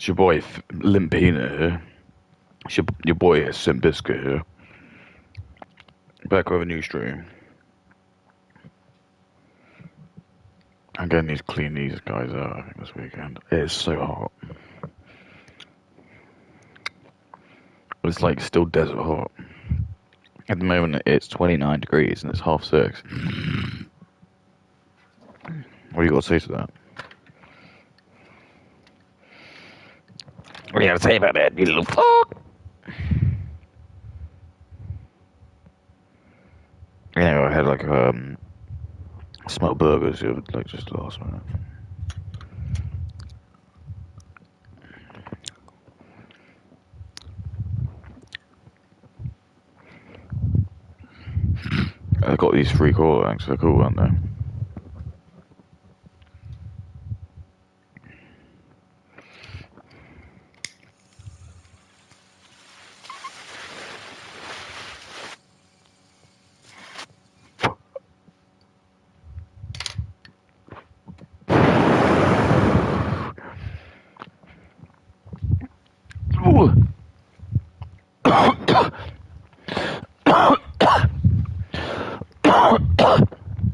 It's your boy Limpina here. It's your boy Sim Biscuit here. Back with a new stream. I'm gonna need to clean these guys out, I think, this weekend. It's so hot. It's like still desert hot. At the moment it's 29 degrees and it's 6:30. What do you got to say to that? What do you got to say about that, you little fuck? Anyway, I had like smoked burgers here, like just last minute. I got these free call ranks, they're cool, aren't they?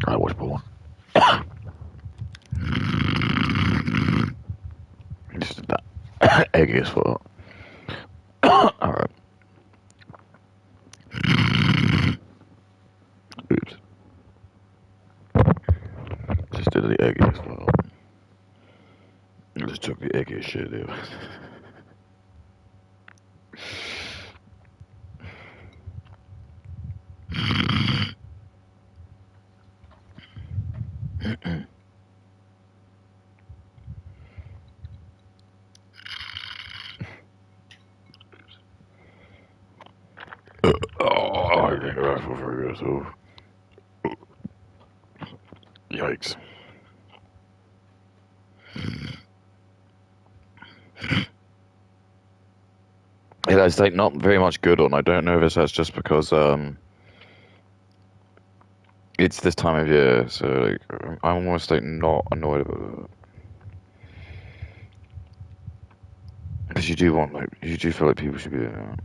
I was born. Just did that. Egg as fuck. Alright. Oops. Just did the egg as fuck. I just took the egg as shit, dude. Oh, I think that's what very good, so. Yikes. Yeah, it's like not very much good on. I don't know if that's just because it's this time of year, so like I'm almost like not annoyed about it. Because you do want like you do feel like people should be doing that.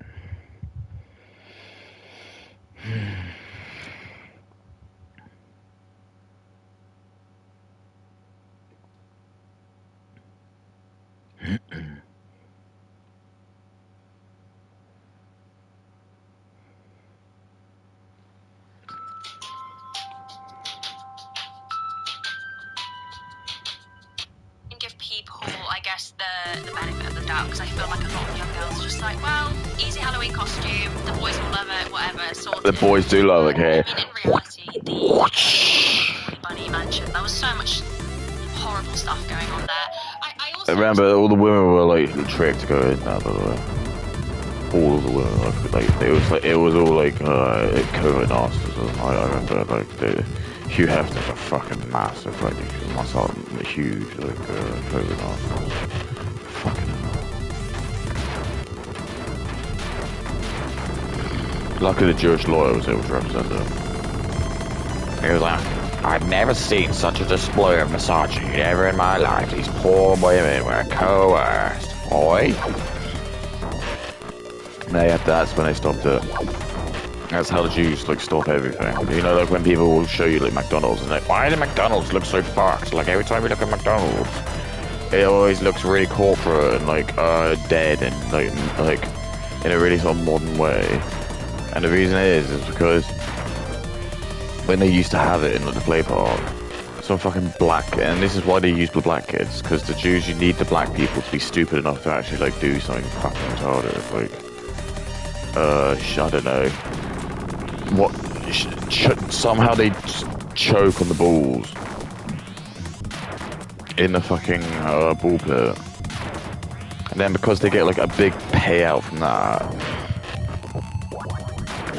Give people, I guess, the benefit of the doubt, because I feel like a lot of young girls are just like, well, easy Halloween costume, the boys will love it, whatever, sorted. The boys do love it, okay? I mean, in reality, the Bunny Mansion, there was so much horrible stuff going on there. I also remember all the women were like tricked to go in now, by the way. All of the women, like it was all like COVID nasties. I remember like Hugh Hefner's a fucking massive, like he must have a huge like COVID nasties. Fucking hell. Luckily the Jewish lawyer was able to represent them. He was like, I've never seen such a display of misogyny ever in my life. These poor women were coerced, boy. And that's when they stopped it. That's how the Jews like stop everything. You know, like when people will show you like McDonald's and like, why do McDonald's look so fucked? Like every time you look at McDonald's, it always looks really corporate and like dead and like in a really sort of modern way. And the reason is because when they used to have it in like, the play park, some fucking black, and this is why they use the black kids, because the Jews, you need the black people to be stupid enough to actually like do something fucking retarded, like I don't know, what, somehow they choke on the balls in the fucking ball pit, and then because they get like a big payout from that,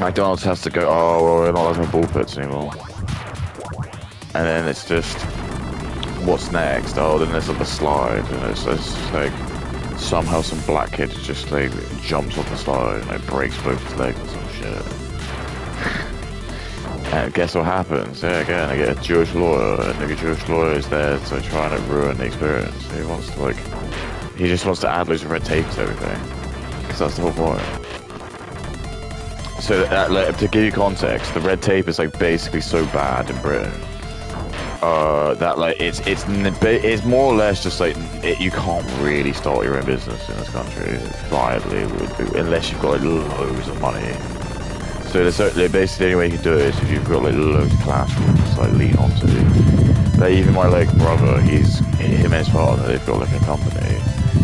McDonald's has to go, oh well, we're not having ball pits anymore. And then it's just, what's next? Oh, then there's like the slide, and it's like, somehow some black kid just like jumps off the slide and like breaks both his legs or some shit. And guess what happens? Yeah, again, I get a Jewish lawyer, and the Jewish lawyer is there to try and ruin the experience. He wants to like He just wants to add loads of red tape to everything, because that's the whole point. So like, to give you context, the red tape is like basically so bad in Britain that like it's more or less just like you can't really start your own business in this country viably unless you've got like loads of money. So basically the only way you can do it is if you've got like loads of collateral to like lean onto. Like even my like brother, him and his partner, they've got like a company,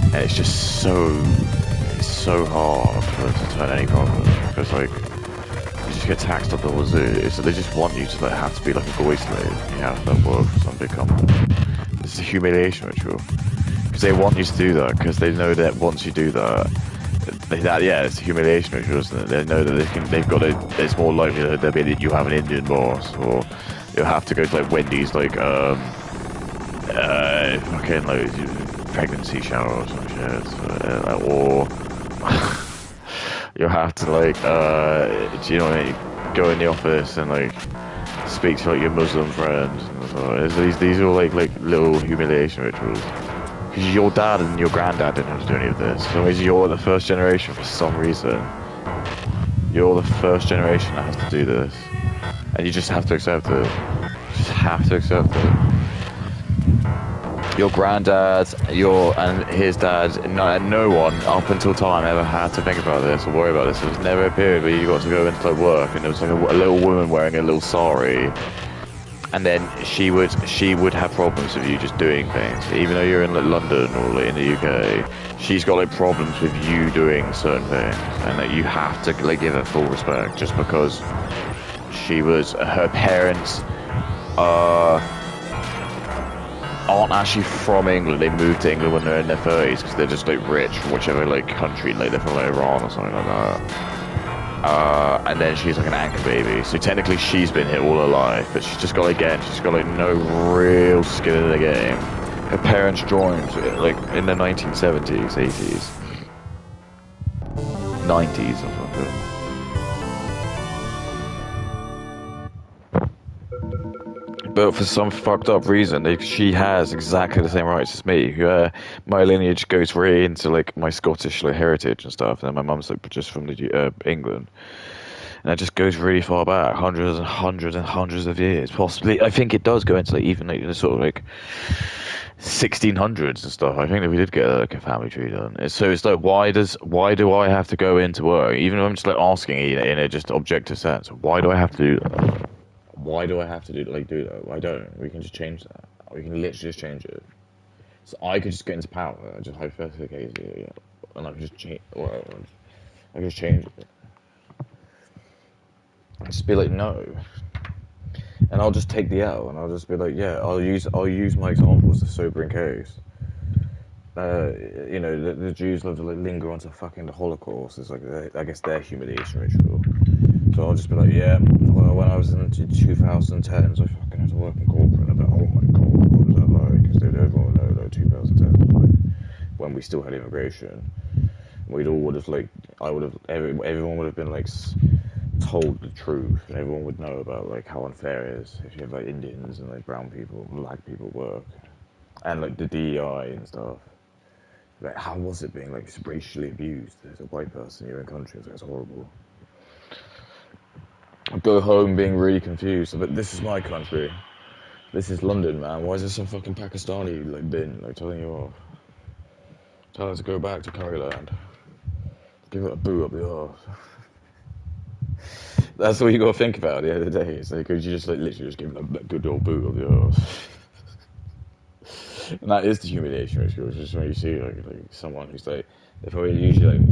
and it's just so hard to turn any profit because like you just get taxed up the wazoo. So they just want you to like have to be like a boy slave. You have to work for some big company. It's a humiliation ritual because they want you to do that because they know that once you do that, it's a humiliation ritual, isn't it? They know that it's more likely that you have an Indian boss, or you'll have to go to like Wendy's, like fucking like pregnancy shower or some shit, or you'll have to like you know, go in the office and like speak to like your Muslim friends. These are all like little humiliation rituals. Because your dad and your granddad didn't have to do any of this. So you're the first generation for some reason. You're the first generation that has to do this. And you just have to accept it. You just have to accept it. Your granddad, and his dad, no one up until time ever had to think about this or worry about this. There was never a period where you got to go into like work and there was like a little woman wearing a little sari. And then she would have problems with you just doing things, even though you're in like London or like in the UK. She's got like problems with you doing certain things, and that you have to like give her full respect just because her parents aren't actually from England. They moved to England when they're in their 30s because they're just like rich from whichever like country, like they're from like Iran or something like that. And then she's like an anchor baby, so technically she's been hit all her life, but she's got like no real skin in the game. Her parents joined like in the 1970s, 80s, 90s or something. But for some fucked up reason, she has exactly the same rights as me. My lineage goes really into like my Scottish like, heritage and stuff, and my mum's like just from the England. And it just goes really far back, hundreds and hundreds and hundreds of years. Possibly, I think it does go into like even like the sort of like 1600s and stuff. I think that we did get like a family tree done. So it's like, why do I have to go into work? Even if I'm just like asking in a just objective sense, why do I have to do that? Why do I have to do that? Why don't we can just change that? We can literally just change it. So I could just get into power, just hypothetically, and I could just change. I could just change it. Just be like, no, and I'll just take the L, and I'll just be like, yeah, I'll use my example as a sobering case. You know, the Jews love to like linger onto fucking the Holocaust. It's like I guess their humiliation ritual. So I'll just be like, yeah, well, when I was in the 2010s, I fucking had to work in corporate. And I'm like, oh my god, what was that like? Because everyone would know, like 2010, like when we still had immigration, everyone would have been like told the truth, and everyone would know about like how unfair it is if you have like Indians and like brown people, black people work, and like the DEI and stuff. Like, how was it being like racially abused as a white person in your own country? It's horrible. I go home being really confused. But this is my country. This is London, man. Why is there some fucking Pakistani like bin like telling you off? Tell her to go back to Curryland. Give it a boot up the arse. That's all you gotta think about at the end of the day. It's like, could you just like literally just give them a good old boot up the arse? And that is the humiliation ritual. It's just when you see like someone who's like, they're probably usually like,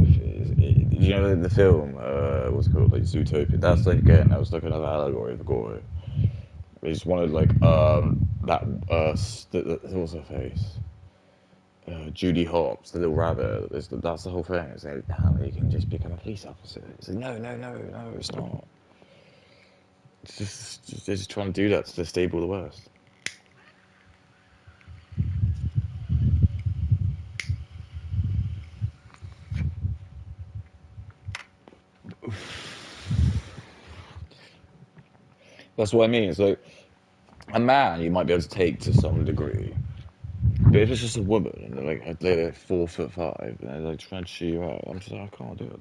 you know the film, what's it called, like Zootopia? That was like another allegory of the gore. They just wanted like what's her face? Judy Hopps, the little rabbit. That's the whole thing. It's like, damn, you can just become a police officer. It's like, no, it's not. It's just they're just trying to do that to destabilize the West. That's what I mean. It's like a man you might be able to take to some degree. But if it's just a woman and they're like 4'5" and they're like trying to chew you out, I'm just like, I can't do it.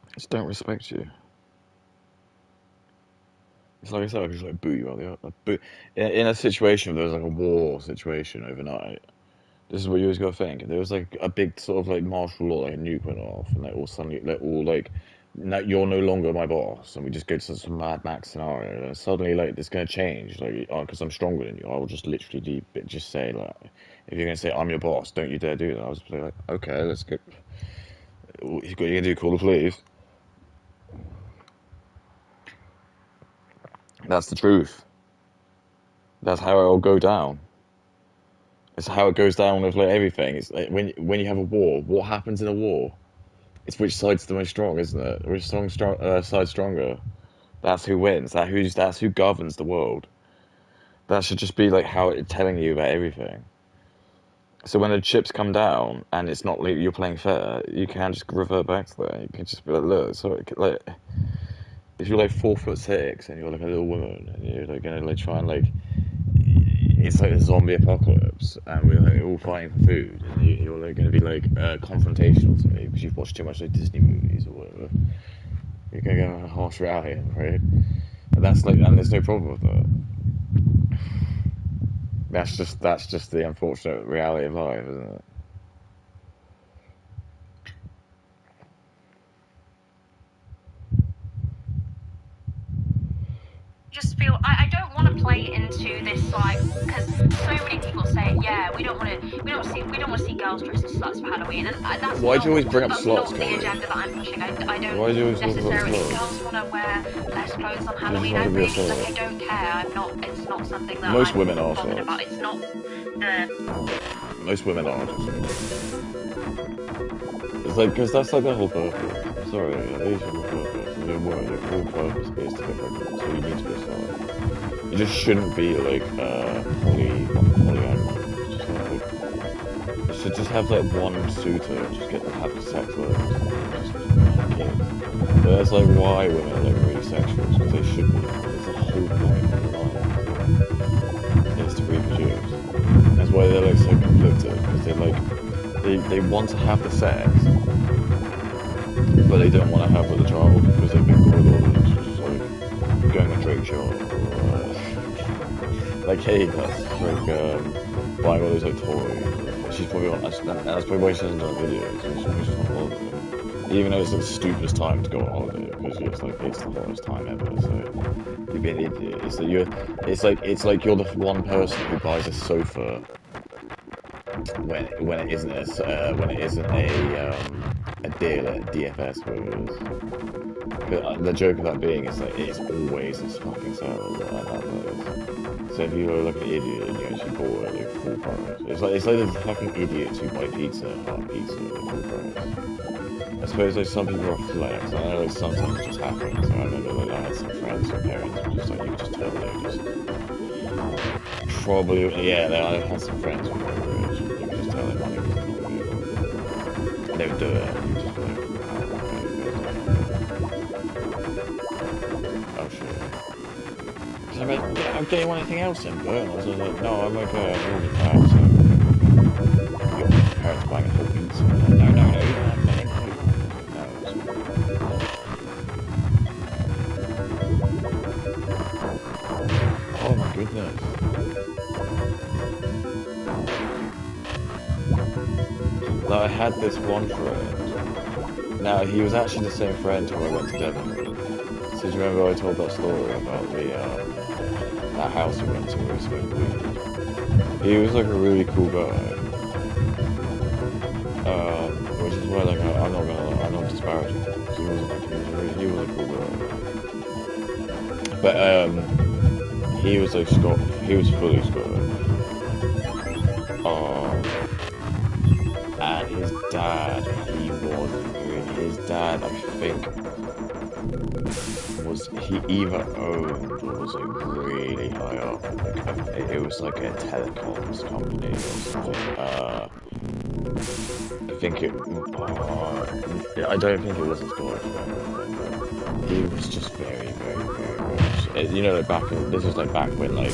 I just don't respect you. It's like I said, I could just like boot you out the boot in a situation where there's like a war situation overnight. This is what you always got to think. If there was like a big sort of like martial law, like a nuke went off, and like all suddenly, like all like, now you're no longer my boss, and we just go to some Mad Max scenario, and suddenly like it's gonna change, like because I'm stronger than you, I will just literally just say like, if you're gonna say I'm your boss, don't you dare do that. I was just like, okay, let's go. You're gonna do, call the police. That's the truth. That's how it'll go down. It's how it goes down with like everything. It's like when you have a war, what happens in a war? It's which side's the most strong, isn't it? Which side's stronger? That's who wins. That's who governs the world. That should just be like how it's telling you about everything. So when the chips come down and it's not like you're playing fair, you can just revert back to that. You can just be like, look, so like if you're like 4'6" and you're like a little woman and you're like gonna like try and like it's like a zombie apocalypse and we're like all fighting for food and you're like gonna be like confrontational to me because you've watched too much like Disney movies or whatever. You're gonna go a harsh reality, right? And that's like, and there's no problem with that. That's just the unfortunate reality of life, isn't it? Just feel I don't want to play into this like because so many people say yeah we don't want to see girls dressed as sluts for Halloween and that's Why do you always bring up that's slots, not the agenda that I'm pushing. I don't Why do you always talk about necessarily slots? girls want to wear less clothes on Halloween. want to be a slut. Like I don't care. I'm not. It's not something that Most I'm women are bothered sluts. about. It's not the Most women are. It's like because that's like the whole purpose. Sorry, these are the purpose. The whole purpose is to get pregnant, so you need to be a slut. It just shouldn't be like polyamorous. You should just have like one suitor, just get them have sex with it. But that's like why women are like really sexual, because they should be. It's the whole point of life is to reproduce. That's why they're like so conflicted, because they're like they want to have the sex, but they don't want to have with the child because they've been bored of it. Just like going on Drake show or like hey, that's like buying all those like toys. She's probably on. That's probably why she hasn't done videos. She's just on holiday. Even though it's like the stupidest time to go on holiday because it's the hottest time ever. So you'd be an idiot. It's like you're the one person who buys a sofa when it isn't a deal at DFS photos. The joke of that being is like it's always this fucking sale at that place. So if you were like an idiot and you actually bought it like full price, it's like the fucking idiots who buy pizza at full price. I suppose like some people are flex. I know like sometimes it just happens. So I remember like I had some friends or parents who just like you could just tell they were just probably I had some friends who were rich. You could just tell their money was not good. They would do it. And you just be like, oh shit. Because I'm like, yeah, I'm getting anything else in, but I was like, no, I'm okay. I'm already packed. So your parents buying a whole pizza. No, you're not paying. Oh my goodness. Now I had this one friend. Now he was actually the same friend who I went to Devon with. So do you remember I told that story about that house we went to where we smoked weed? He was like a really cool guy. Which is why like I'm not gonna lie, I'm not disparaging him because he was a cool guy. But he was like he was fully Scottish. And his dad, I think, he either owned or was like really high up. Like, it was like a telecoms company or something. I think I don't think it was a Scottish family. He was just very, very, very rich. You know, like this was like back when like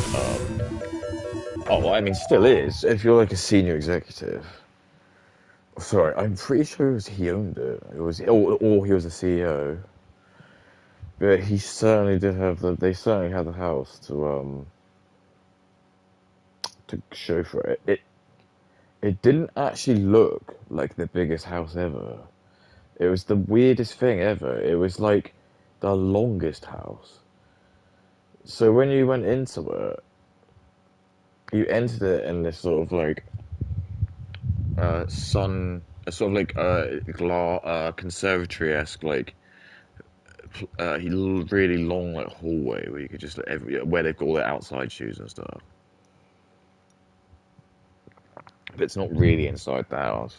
Oh, I mean, still is. If you're like a senior executive. Sorry, I'm pretty sure he owned it. It was, or he was a CEO. But he certainly did have the. They certainly had the house to show for it. It didn't actually look like the biggest house ever. It was the weirdest thing ever. It was like the longest house. So when you went into it, you entered it in this sort of like sun, a sort of like conservatory esque like really long like hallway where you could just where they've got all their outside shoes and stuff. But it's not really inside the house.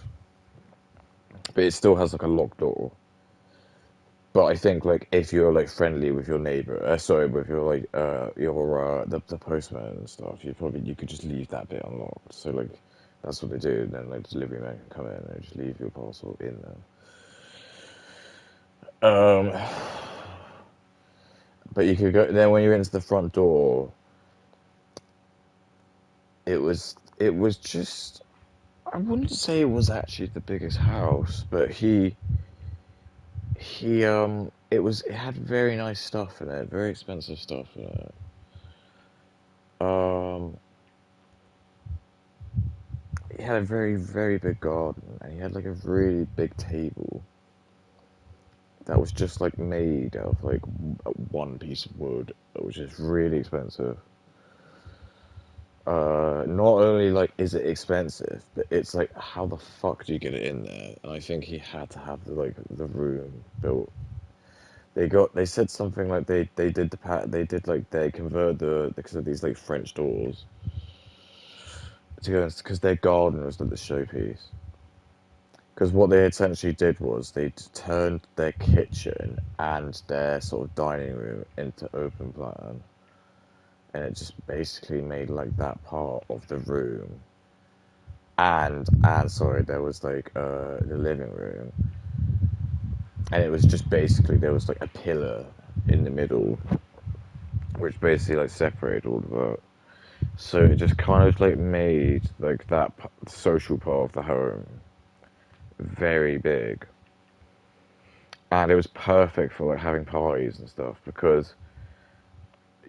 But it still has like a locked door. But I think like if you're like friendly with your neighbor, sorry, with your like your the postman and stuff, you could just leave that bit unlocked. So like that's what they do. And then like the delivery man can come in and just leave your parcel in there. But you could go then when you into the front door. It was just I wouldn't say it was actually the biggest house, but he it had very nice stuff in it, very expensive stuff in it. Um, he had a very very big garden, and he had like a really big table that was just like made out of like one piece of wood, which is really expensive. Not only like is it expensive, but it's like how the fuck do you get it in there? And I think he had to have the room built. They said something like they did they did like they convert because of these like French doors to go because their garden was like the showpiece. Because what they essentially did was they turned their kitchen and their sort of dining room into open plan, and it just basically made like that part of the room. And sorry, there was like the living room, and it was just basically there was like a pillar in the middle, which basically like separated all of that. So it just kind of like made like that social part of the home very big, and it was perfect for like having parties and stuff because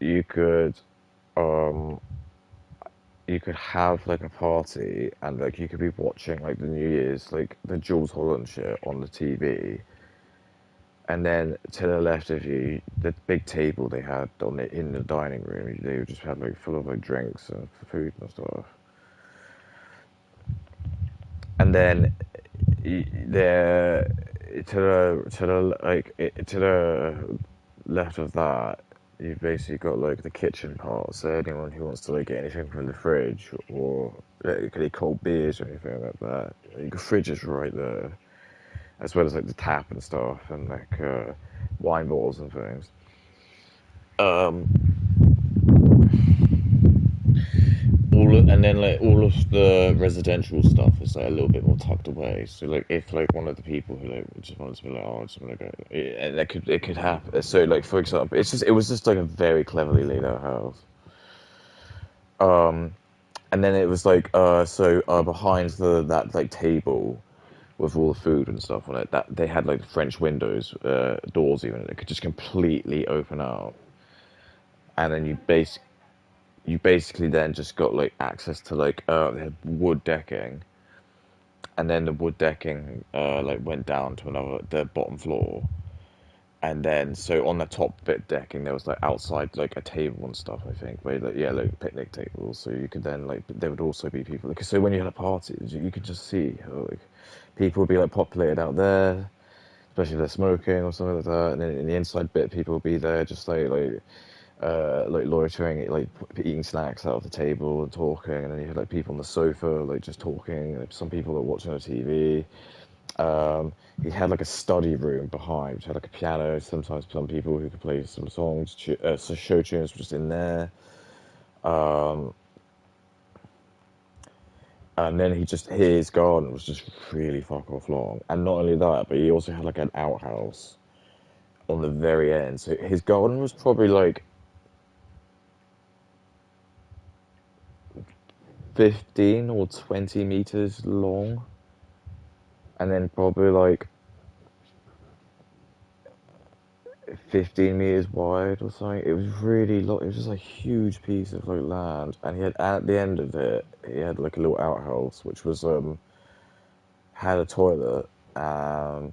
you could um you could have like a party and like you could be watching like the New Year's like the Jules Holland shit on the TV, and then to the left of you, the big table they had on it in the dining room, they just had like full of like drinks and food and stuff. And then there to the left of that, you've basically got like the kitchen part. So anyone who wants to like get anything from the fridge or like, any cold beers or anything like that, the fridge is right there, as well as like the tap and stuff and like wine bottles and things. Um, and then like all of the residential stuff is like a little bit more tucked away. So like if like one of the people who like just wanted to be like, oh, I just want to go, it could happen. So like for example, it was just like a very cleverly laid out house. Um, and then it was like behind that like table with all the food and stuff on it, that they had like French windows, doors even, it could just completely open out, and then you basically then just got like access to like they had wood decking, and then the wood decking like went down to the bottom floor, and then so on the top bit decking there was like outside like a table and stuff, I think, where like yeah, like picnic tables, so you could then like there would also be people like, so when you had a party you could just see how like people would be like populated out there, especially if they're smoking or something like that, and then in the inside bit people would be there just like loitering, like eating snacks out of the table and talking, and then you had like people on the sofa, like just talking. Like, some people are watching the TV. He had like a study room behind, which had like a piano. Sometimes some people who could play some songs, so show tunes were just in there. Um, and then his garden was just really fuck off long. And not only that, but he also had like an outhouse on the very end. So his garden was probably like 15 or 20 meters long, and then probably like 15 meters wide or something. It was really long. It was just a huge piece of like land, and he had at the end of it, he had like a little outhouse, which was had a toilet, and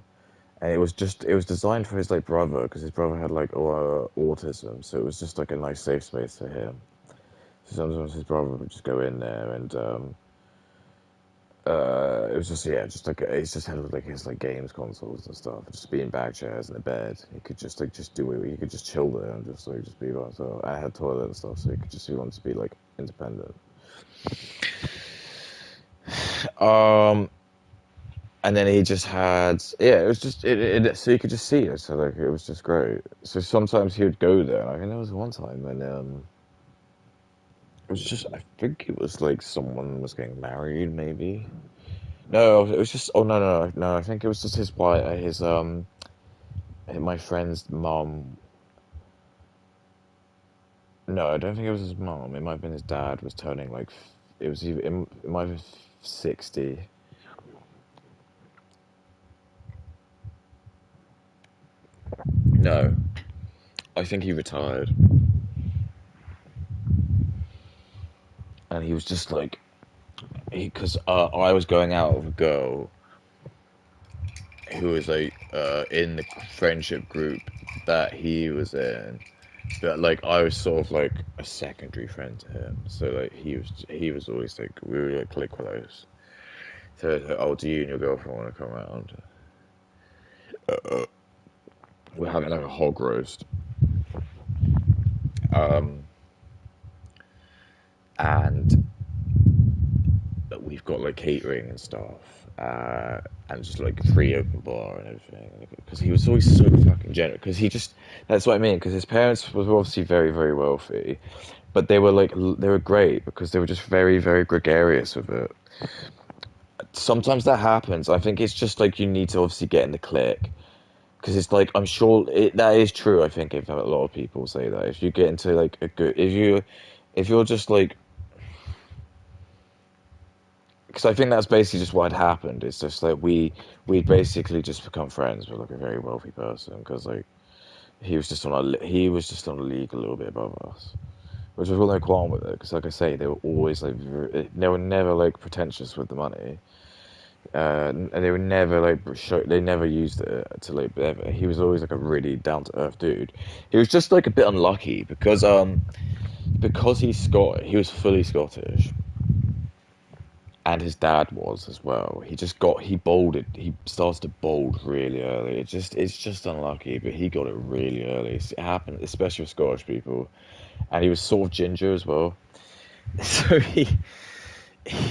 it was designed for his like brother because his brother had like autism, so it was just like a nice safe space for him. So sometimes his brother would just go in there and it was just yeah, just like he's just had like his like games consoles and stuff, just beanbag chairs in the bed. He could just like just do it. He could just chill there and just like just be by himself. I had a toilet and stuff, so he could just he wanted to be like independent. Um, and then he just had yeah, it was just so you could just see it. So like it was just great. So sometimes he would go there. And I think there was one time when it was just I think it was like someone was getting married maybe. No, it was just. Oh no! I think it was just his wife, my friend's mum. No, I don't think it was his mum. It might have been his dad was turning like. It was either. It might have been 60. No, I think he retired, and he was just like, because I was going out with a girl who was like in the friendship group that he was in. But like I was sort of like a secondary friend to him, so like he was always like we were like click close. So it's like, oh, do you and your girlfriend want to come around? We're having like a hog roast, um, and we've got like catering and stuff, and just like free open bar and everything. Because he was always so fucking generous. Because he just that's what I mean. Because his parents were obviously very very wealthy, but they were like they were great because they were just very very gregarious with it. Sometimes that happens. I think it's just like you need to obviously get in the clique because it's like I'm sure that is true. I think if a lot of people say that if you get into like a good if you're just like because I think that's basically just what had happened. It's just like we basically just become friends with like a very wealthy person because like he was just on a league a little bit above us, which was all no qualm with it because like I say they were always like they were never like pretentious with the money. And they were never like they never used it to like ever. He was always like a really down to earth dude. He was just like a bit unlucky because he's Scott he was fully Scottish and his dad was as well. He started to bold really early. It's just unlucky, but he got it really early. It happened especially with Scottish people, and he was sort of ginger as well. So he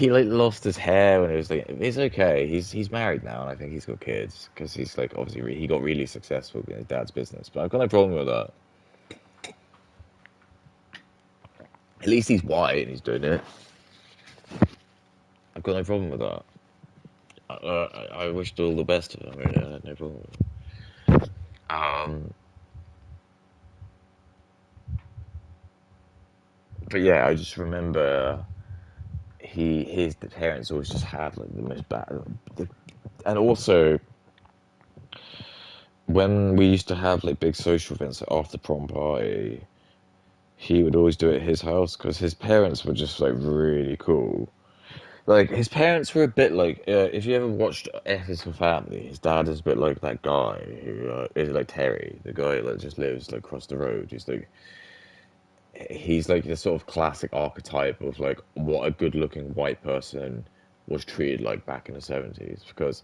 like lost his hair when it was like it's okay. He's married now and I think he's got kids because he's like obviously he got really successful in his dad's business. But I've got no problem with that. At least he's white and he's doing it. I've got no problem with that. I wish all the best to him. I had no problem with it. Um, but yeah, I just remember his parents always just had like the most bad, and also when we used to have like big social events like after prom party, he would always do it at his house because his parents were just like really cool. Like his parents were a bit like if you ever watched F is for Family, his dad is a bit like that guy who is like Terry, the guy that just lives like across the road. He's like the sort of classic archetype of like what a good-looking white person was treated like back in the 70s because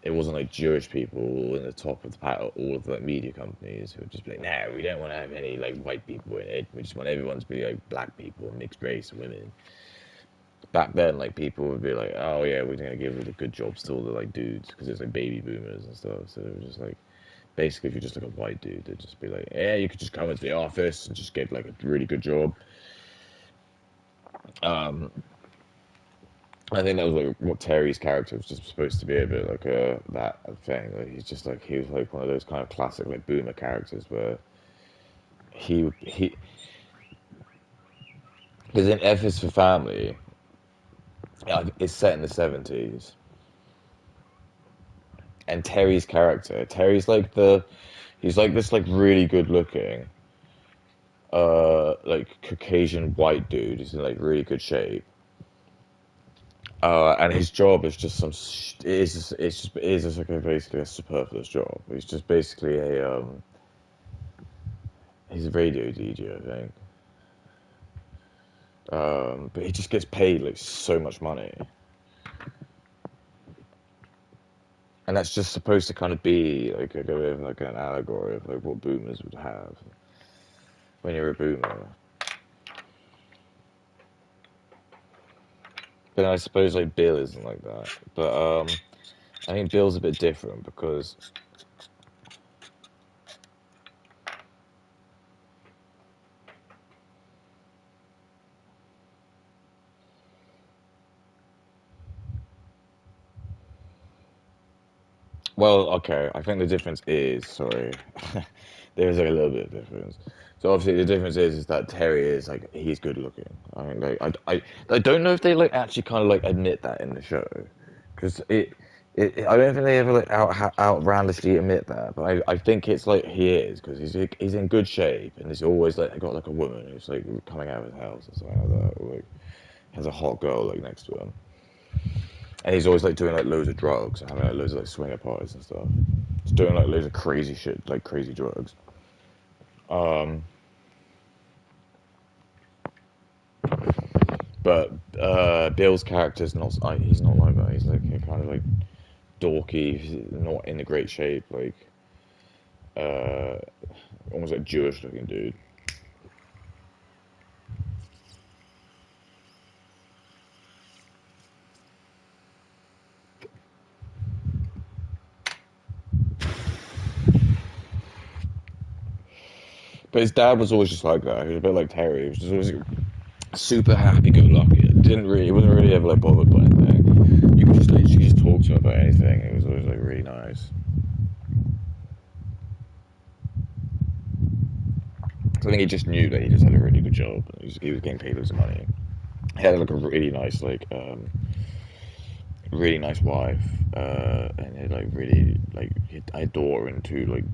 it wasn't like Jewish people in the top of the all of the like, media companies who would just be like, no, we don't want to have any like white people in it. We just want everyone to be like black people, mixed race, women. Back then, like people would be like, oh yeah, we're gonna give really good jobs to all the like dudes because it's like baby boomers and stuff. So it was just like, basically, if you're just like a white dude, they'd just be like, yeah, you could just come into the office and just get like a really good job. Um, I think that was like what Terry's character was just supposed to be a bit like a that thing. Like he's just like he was like one of those kind of classic like boomer characters where he because in F is for Family, It's set in the 70s. And Terry's character, he's like this like really good looking, like Caucasian white dude. He's in like really good shape. And his job is just it is just like basically a superfluous job. He's just basically he's a radio DJ, I think. But he just gets paid like so much money. And that's just supposed to kind of be like a bit of like an allegory of like what boomers would have when you're a boomer. But I suppose like Bill isn't like that. But I think Bill's a bit different because well, okay, I think the difference is sorry. There's like a little bit of difference. So obviously the difference is that Terry is like he's good looking. I mean, like I don't know if they like actually kind of like admit that in the show, because I don't think they ever like outlandishly admit that. But I think it's like he is because he's in good shape and he's always like got like a woman who's like coming out of his house or something like that, or like has a hot girl like next to him. And he's always like doing like loads of drugs, having like loads of like swinger parties and stuff. He's doing like loads of crazy shit, like crazy drugs. Um, but Bill's character's not. He's not like that. He's like kind of like dorky, he's not in a great shape, like uh, almost like Jewish looking dude. But his dad was always just like that. He was a bit like Terry. He was just always super happy-go-lucky. He wasn't really ever like bothered by anything. You could just literally just talk to him about anything. It was always like really nice. So I think he just knew that he just had a really good job. He was getting paid loads of money. He had like a really nice wife, and he had like really like he had a daughter and two like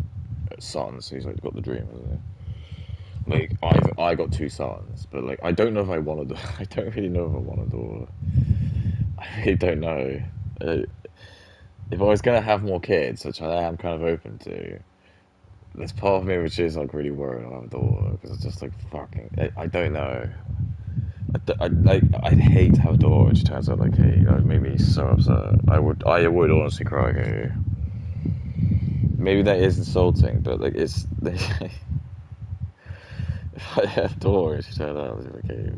sons. So he's like got the dream, hasn't he? Like I got two sons, but like I don't know if I want to. I don't really know if I want a daughter. I really don't know. Uh, if I was gonna have more kids, which I am kind of open to, there's part of me which is like really worried I'll have a daughter because it's just like fucking. I don't know. I'd hate to have a daughter, which turns out like, hey, that would make me so upset. I would honestly cry. Hey. Maybe that is insulting, but like it's. If I have a daughter, she turned out, I was like, hey,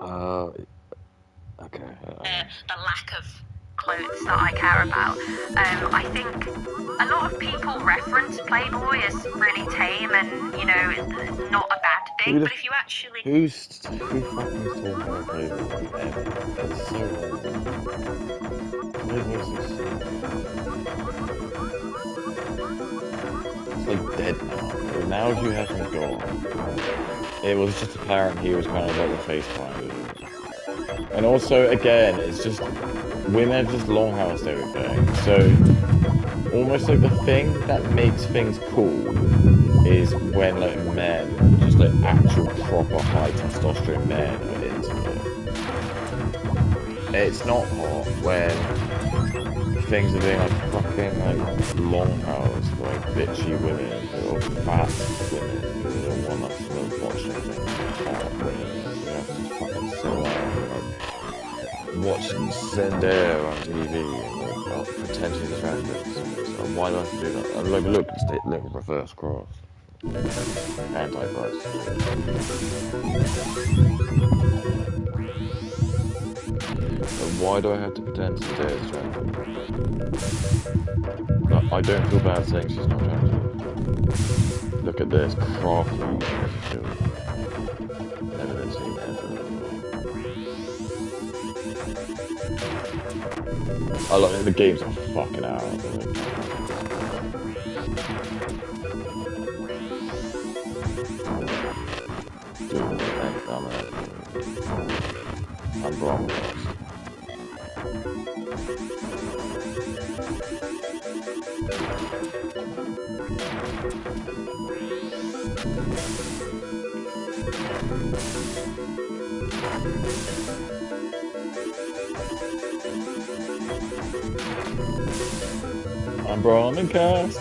uh, okay. The lack of clothes that I care about. I think a lot of people reference Playboy as really tame and, you know, it's not a bad thing, but if you actually... Who fucking talking about Playboy ever? That's so wrong. Playboy's just it's like dead now. But now you have him gone. It was just apparent he was kind of like the face behind it. And also, again, it's just women have just longhoused everything. So almost like the thing that makes things cool is when like men, just like actual proper high testosterone men are into it. It's not hot when things are being like fucking like longhoused, like bitchy women or fat women who don't want us to watch them. Hot women who have to fucking sit around and watching Zendaya on TV and like, oh, potentially attractive. So why do I have to do that? I'm like, look, reverse cross. Antichrist. But why do I have to pretend she's dead, Jack? I don't feel bad saying she's not attractive. Look at this, crafty. Never been seen ever. I like the games are fucking out. Dude, I'm wrong. I'm Brahmin cast.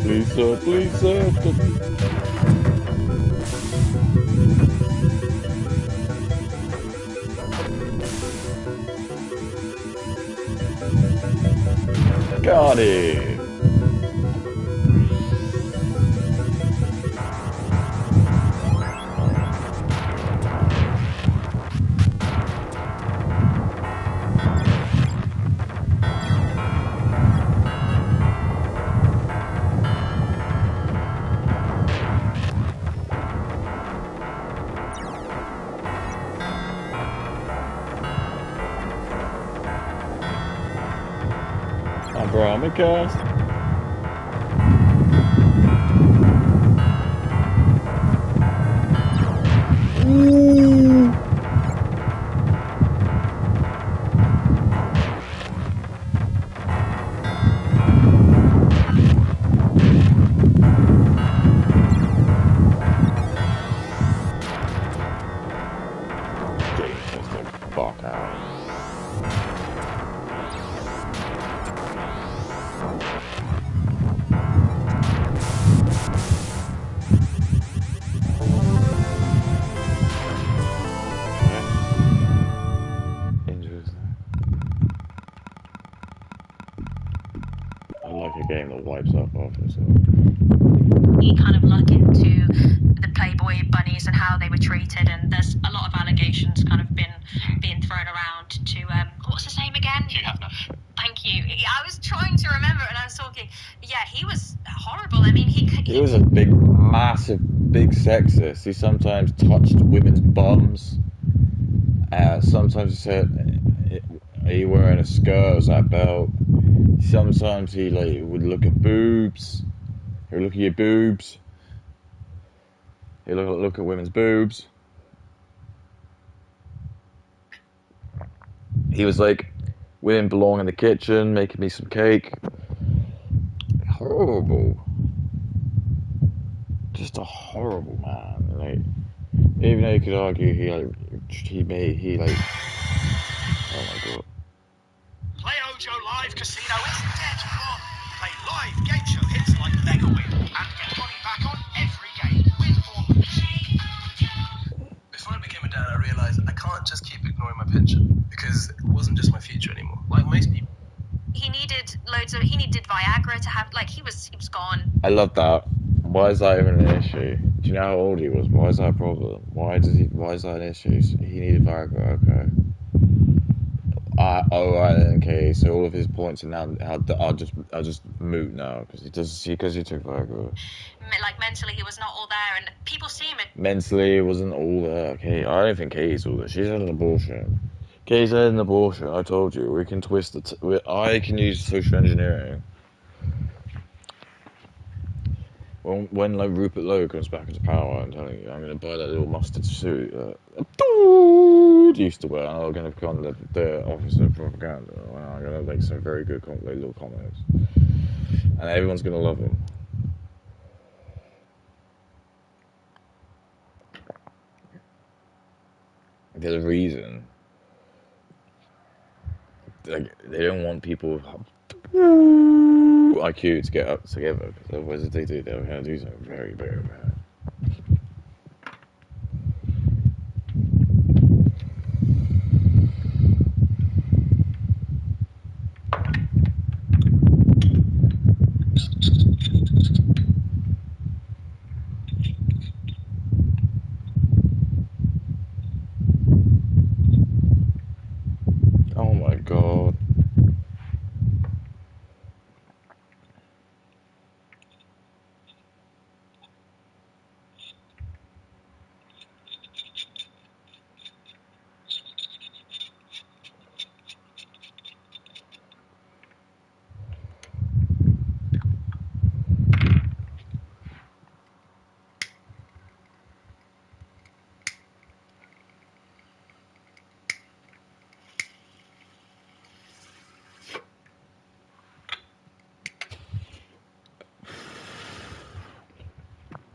Please sir, please sir. Got it. Brahmin cast. Ooh. Jesus, the fuck out. A game that wipes up after so. You kind of look into the Playboy bunnies and how they were treated, and there's a lot of allegations kind of being thrown around to what's his name again? You have enough. Thank you. I was trying to remember it and I was talking. Yeah, he was horrible. I mean, he was a big, massive, big sexist. He sometimes touched women's bums. Sometimes he said, "Are you wearing a skirt? Is that a belt?" Sometimes he would look at boobs. He would look at your boobs. He would look at women's boobs. He was like, "Women belong in the kitchen, making me some cake." Horrible. Just a horrible man. Like, even though you could argue oh my god. Play Ojo Live Casino isn't dead for. Play live game show hits like Mega Win and get money back on every game. Win or lose. Before I became a dad, I realised I can't just keep ignoring my pension because it wasn't just my future anymore. Like most people. He needed Viagra to have, like, he was gone. I love that. Why is that even an issue? Do you know how old he was? Why is that a problem? Why is that an issue? He needed Viagra, okay. Right then, okay, so all of his points are now are just moot now because he took Viagra. Like, mentally he was not all there, and people see him. Mentally it wasn't all there, okay. I don't think Katie's all there. She's had an abortion. Katie's had an abortion. I told you we can twist it. I can use social engineering. When like Rupert Lowe comes back into power, I'm telling you, I'm going to buy that little mustard suit that used to wear, and I'm going to become the officer of propaganda, and I'm going to make some very good little comments, and everyone's going to love him. There's a reason. Like, they don't want people IQ to get up together, because otherwise if they do, they're going to do something very, very bad.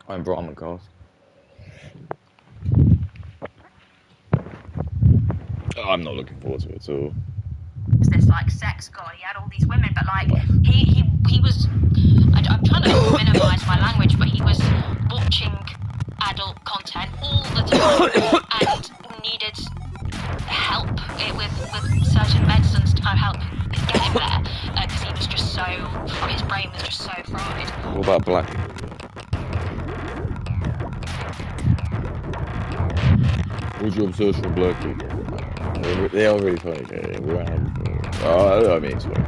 I'm Brahmin cars. I'm not looking forward to it at all. This like sex guy, he had all these women, but like he was. I'm trying to minimise my language, but he was watching adult content all the time and needed help with certain medicines to kind of help get him there because he was just so, his brain was just so fried. What about black? What's your obsession with black people? They are really funny. Oh, I mean, sorry.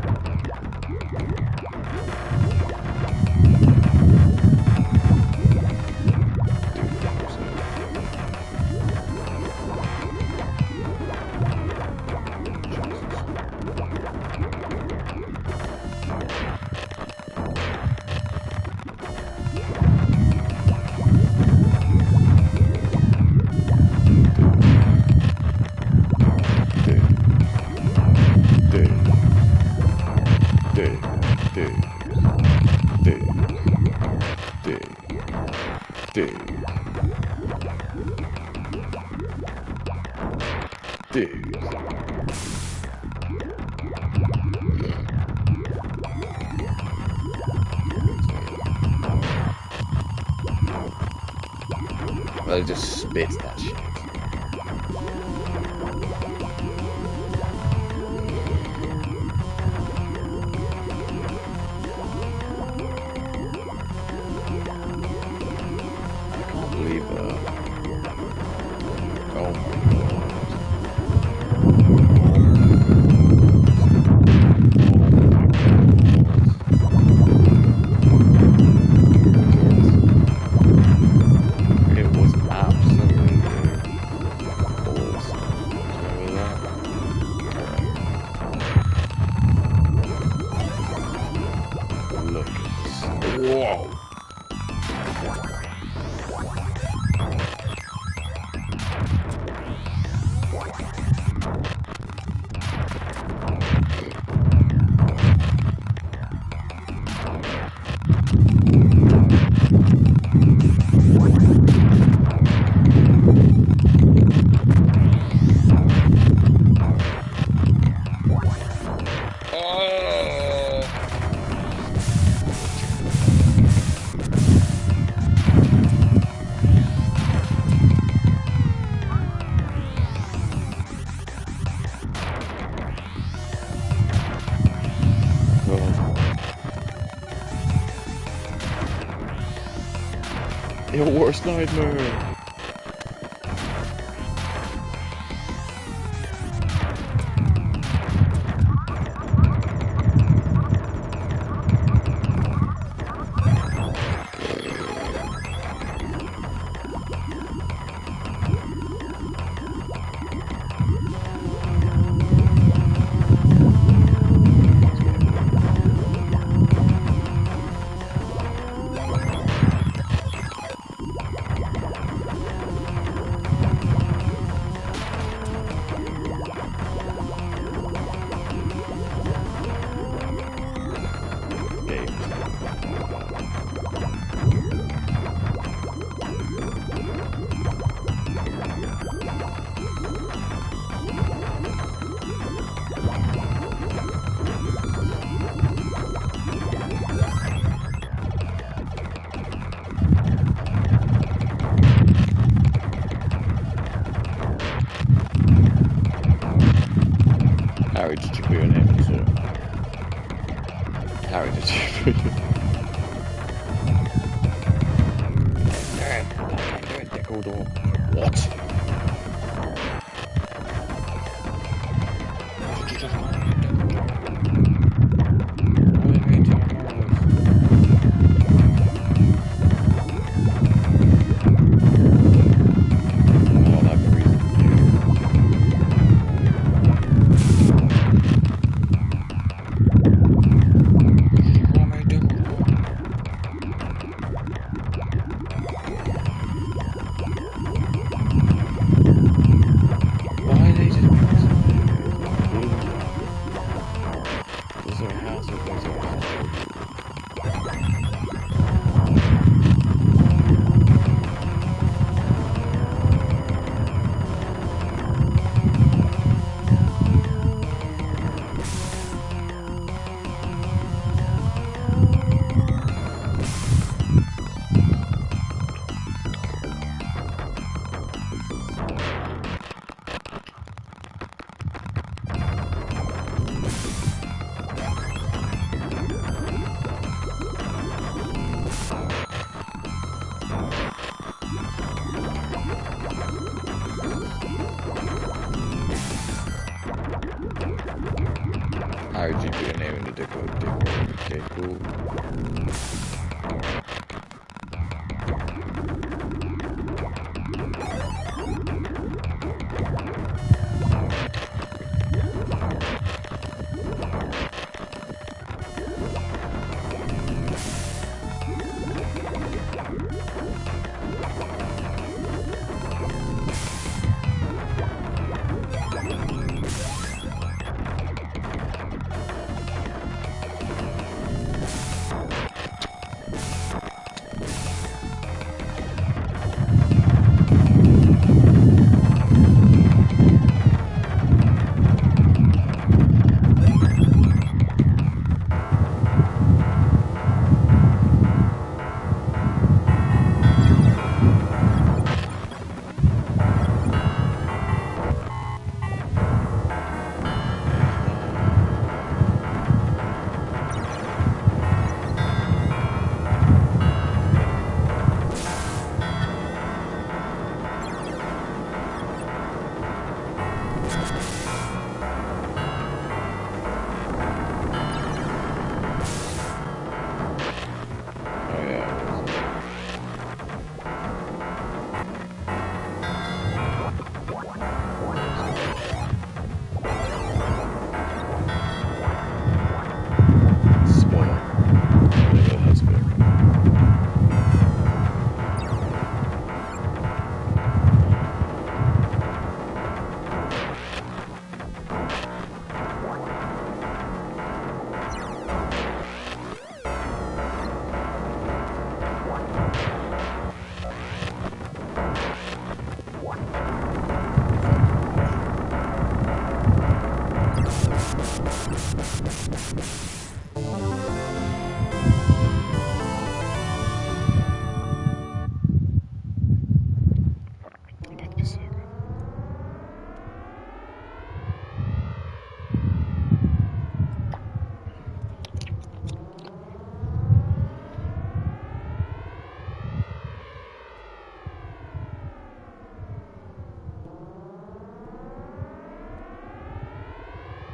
They just spit that shit. I can't believe that. Oh my god. Your worst nightmare. Harry, did you put your name into it? Harry, did you put your Hold on. What? How did you put your name in the Discord? Okay, cool.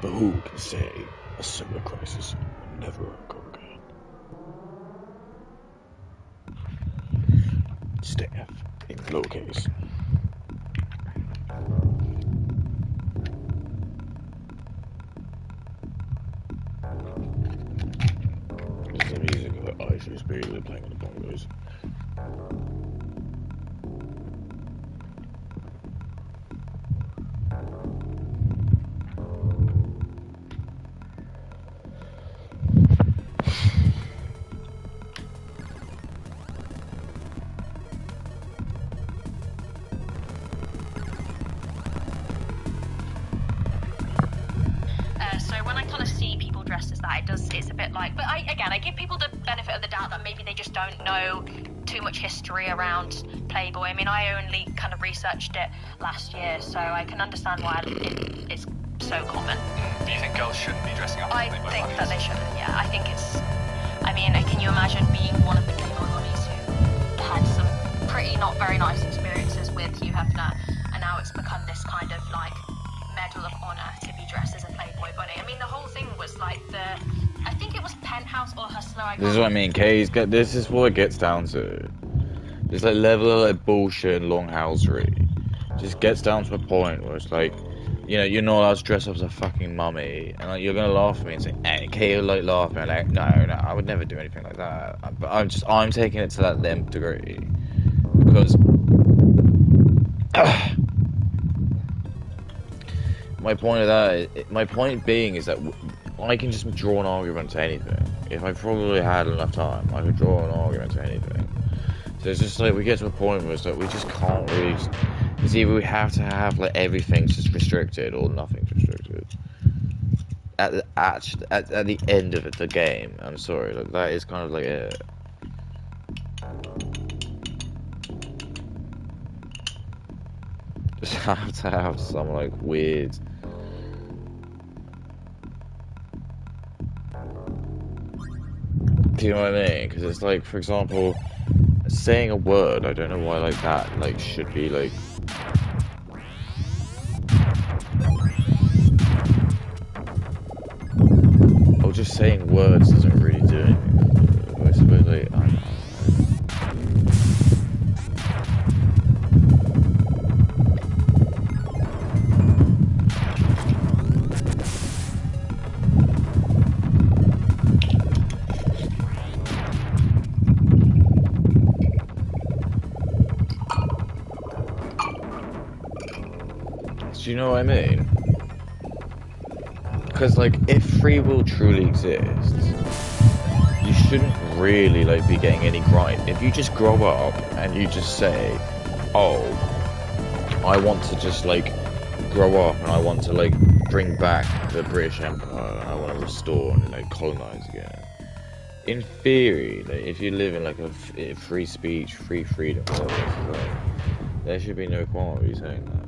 But who can say a similar crisis will never occur again? Staff in lowercase. This is the music that I should be playing on the bongos. It's a bit like, but I give people the benefit of the doubt that maybe they just don't know too much history around Playboy. I mean, I only kind of researched it last year, so I can understand why it's so common. Do you think girls shouldn't be dressing up I as Playboy think bunnies? that they shouldn't, yeah. I think it's, I mean, can you imagine being one of the Playboy bunnies who had some pretty not very nice experiences with Hugh Hefner, and now it's become this kind of like medal of honor to be dressed as a Playboy bunny. I mean, the whole thing was like I think it was Penthouse or Hustler. This is what I mean, Kay's this is what it gets down to. This like level of like bullshit and longhousery. Just gets down to a point where it's like, you know, you're not allowed to dress up as a fucking mummy, and like you're gonna laugh at me and say, "Hey, Kay," like laughing, like, no, I would never do anything like that. But I'm taking it to that nth degree because my point being is that I can just draw an argument to anything. If I probably had enough time, I could draw an argument to anything. So it's just like we get to a point where it's like we just can't really. It's either we have to have like everything's just restricted or nothing's restricted. At the end of the game, I'm sorry, like that is kind of like it. Just have to have some like weird. Do you know what I mean? Because it's like, for example, saying a word. I don't know why like that like should be like. just saying words doesn't really do anything. I suppose like, I don't know. Do you know what I mean? Because like, if free will truly exists, you shouldn't really like be getting any grind. If you just grow up and you just say, oh, I want to just like grow up and I want to like bring back the British Empire and I want to restore and like colonize again. In theory, like, if you live in like a free speech, free freedom world, like, there should be no qualm with you saying that.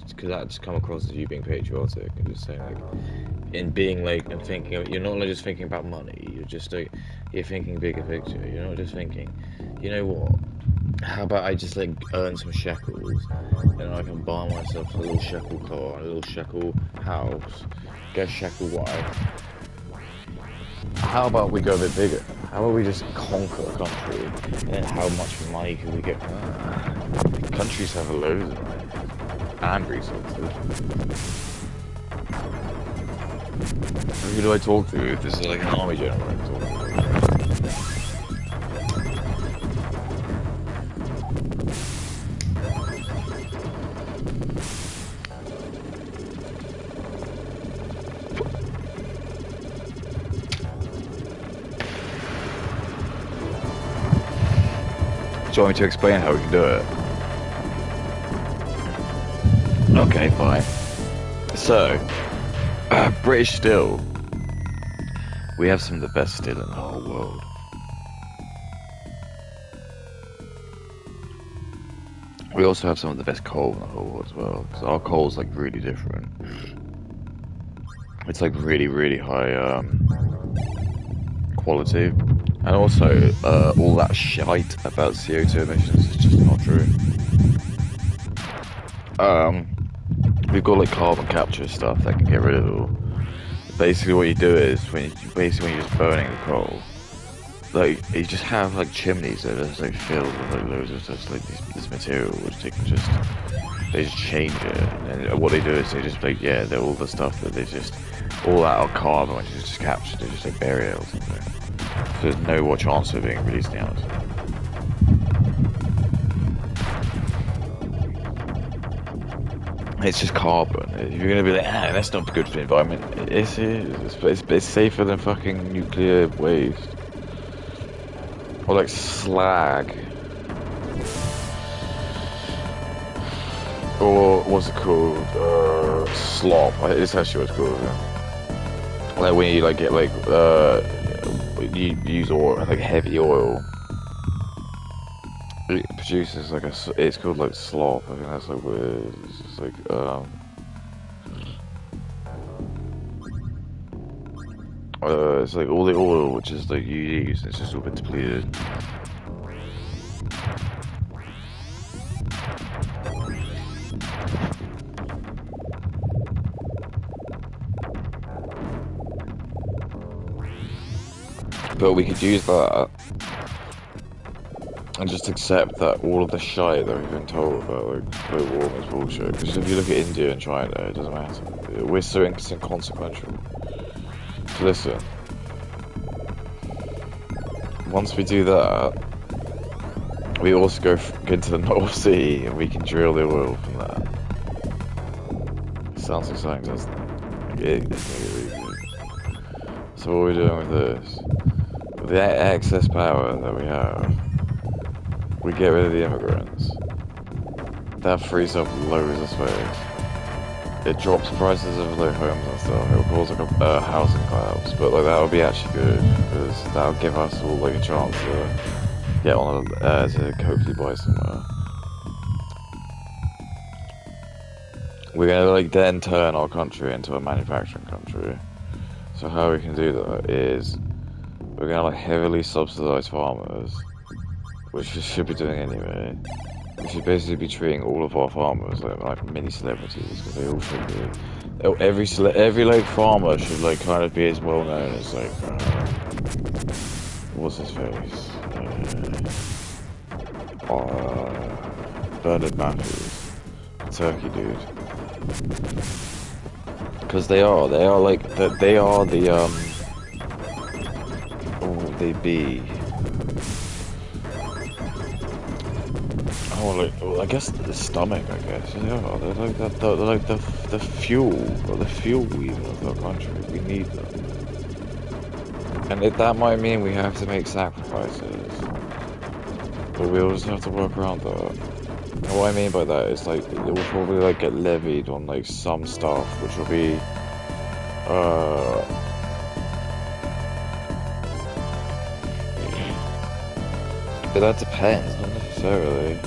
Because that just come across as you being patriotic and just saying like, in being like and thinking, you're not just thinking about money. You're just like, you're thinking bigger picture. You're not just thinking, you know what? How about I just like earn some shekels and I can buy myself a little shekel car, a little shekel house, get a shekel wife. How about we go a bit bigger? How about we just conquer a country? And then how much money can we get from that? Countries have loads of money and resources. Who do I talk to if this is like an army general I'm talking to? Do you want me to explain how we can do it? Okay, fine. So, British steel. We have some of the best steel in the whole world. We also have some of the best coal in the whole world as well. Because our coal's like really different. It's like really, really high quality. And also, all that shite about CO2 emissions is just not true. We've got like carbon capture stuff that can get rid of it all. Basically what you do is, when you're just burning the coal, like, you just have like chimneys that are just like filled with like loads of just like this material, which they just change it. And what they do is they just like, yeah, they're all the stuff that they just, all that are carbon, which is just captured, they just like bury it or something. So there's no more chance of it being released in the atmosphere. It's just carbon. If you're gonna be like, that's not good for the environment, it's safer than fucking nuclear waste. Or like slag. Or what's it called? Slop. It's actually what it's called. Yeah. Like when you like get like you use oil, like heavy oil. It produces like it's called like slop. I think that's like weird. It's just like it's like all the oil which is like you use, it's just all been depleted. But we could use that and just accept that all of the shite that we've been told about like global warming is bullshit. Because if you look at India and China, it doesn't matter. We're so inconsequential. So listen, once we do that, we also go into the North Sea and we can drill the oil from that. Sounds exciting, doesn't it? It's gonna get really good. So what are we doing with this? With the excess power that we have, we get rid of the immigrants. That frees up loads of space. It drops prices of like homes and stuff. It will cause like a housing collapse, but like that would be actually good because that would give us all like a chance to get on to hopefully buy somewhere. We're gonna like then turn our country into a manufacturing country. So how we can do that is we're gonna like heavily subsidize farmers, which we should be doing anyway. We should basically be treating all of our farmers like mini celebrities, because they all should be. Every like farmer should like kind of be as well known as like what's his face? Bernard Matthews, Turkey dude. Because they are like they are the what would they be? Oh, like, well, I guess the stomach. I guess they are. They're like the fuel or the fuel wheel of our country. We need them, and that might mean we have to make sacrifices, but we'll just have to work around that. And what I mean by that is like it will probably like get levied on like some stuff, which will be but that depends, not necessarily.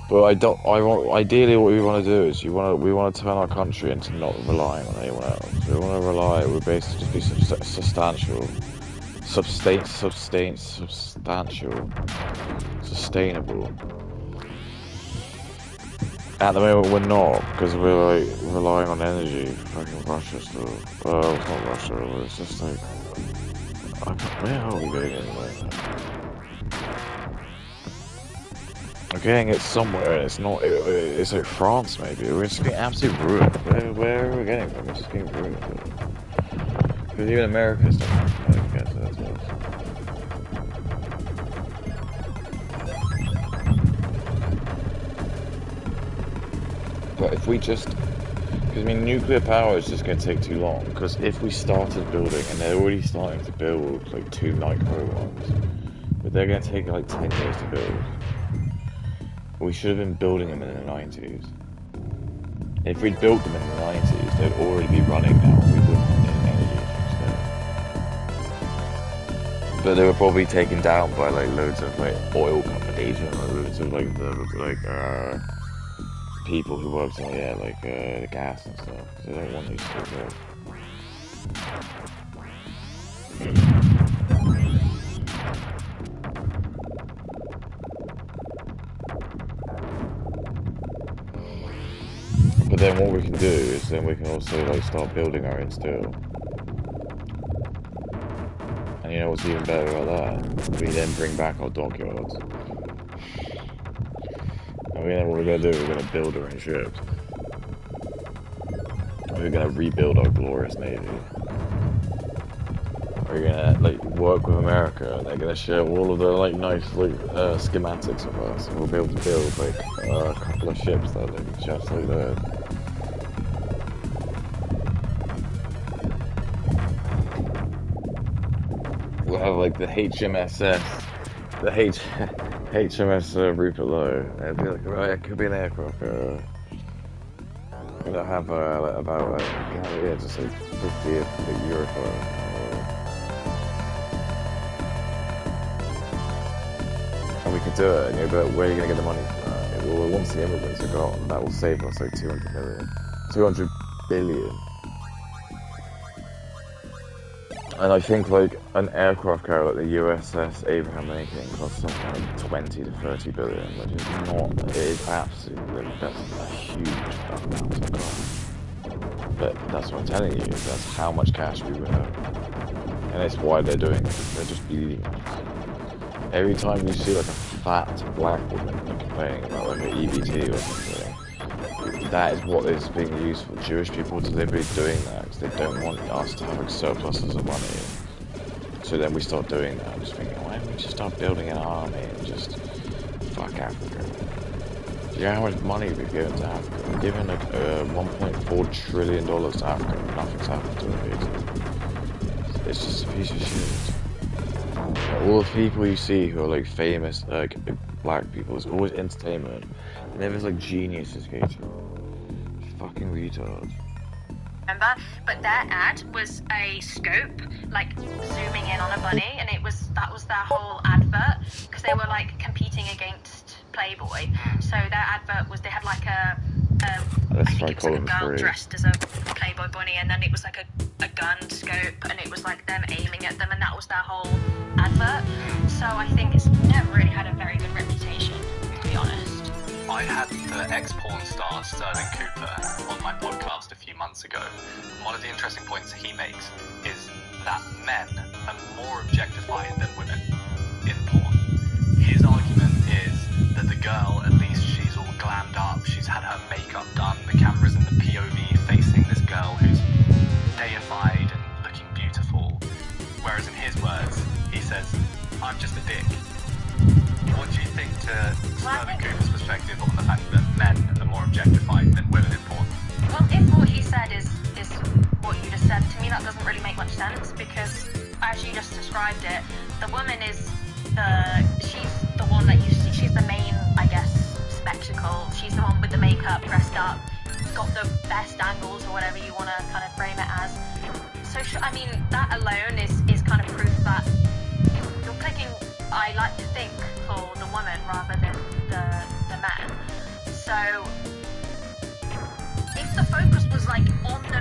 But ideally what we want to do is we want to turn our country into not relying on anyone else. We want to we're basically just be sustainable. At the moment we're not, because we're like relying on energy. Fucking Russia still. It's not Russia, but it's just like, where are we going anyway? We're getting it somewhere, and it's not. It's like France, maybe. We're just getting absolutely ruined. Where are we getting from? We're just getting ruined. Because even America's not get to that well. But if we just, because I mean, nuclear power is just going to take too long. Because if we started building, and they're already starting to build like 2 micro ones, but they're going to take like 10 years to build. We should have been building them in the 90s. If we'd built them in the 90s, they'd already be running now. We wouldn't need energy instead. But they were probably taken down by like loads of like oil companies and loads of like people who worked on the gas and stuff. They don't want these to go. But then what we can do is then we can also like start building our own steel. And you know what's even better about that? We then bring back our dockyards. And then what we're gonna do, we're gonna build our own ships. We're gonna rebuild our glorious navy. We're gonna like work with America, and they're gonna share all of the like nice like schematics of us. And we'll be able to build like a couple of ships that look just like that. We'll have like the HMS Rupert Lowe. It'd be like, right, it could be an aircraft carrier. We'll have about just like 50 Eurofighter. And we could do it, and you'll be like, where are you going to get the money from that? Well, once the immigrants are gone, that will save us like 200 billion. And I think like an aircraft carrier like the USS Abraham Lincoln costs something like 20 to 30 billion, which is not, it is absolutely, that's a huge amount of cost. But that's what I'm telling you, that's how much cash we would have. And it's why they're doing it, they're just bleeding us. Every time you see like a fat black woman like, complaining about like an EBT or something, that is what is being used for. Jewish people deliberately doing that because they don't want us to have like, surpluses of money. So then we start doing that, just thinking, why don't we just start building an army and just fuck Africa? Do you know how much money we've given to Africa? We've given like $1.4 trillion to Africa and nothing's happened to it. It's just a piece of shit. All the people you see who are like famous, like black people, it's always entertainment. And then there's like geniuses, Katie. Fucking retards. Remember? But their ad was a scope, like zooming in on a bunny, and that was their whole advert, because they were like competing against Playboy. So their advert was, they had like I think it was like a girl dressed as a Playboy bunny, and then it was like a gun scope, and it was like them aiming at them, and that was their whole advert. So I think it's never really had a very good reputation, to be honest. I had to export porn star Sterling Cooper on my podcast a few months ago. One of the interesting points he makes is that men are more objectified than women in porn. His argument is that the girl, at least she's all glammed up, she's had her makeup done, the camera's in the POV facing this girl who's deified and looking beautiful. Whereas in his words, he says, I'm just a dick. What do you think to Sterling Cooper's perspective on the fact that men are more objectified than women in porn? Well, if what he said is what you just said, to me that doesn't really make much sense, because as you just described it, the woman is she's the one that you see, she's the main, I guess, spectacle. She's the one with the makeup, dressed up, got the best angles or whatever you want to kind of frame it as. So, I mean, that alone is kind of proof that you're clicking, I like to think, for the woman rather than the man. So, if the focus was like on the...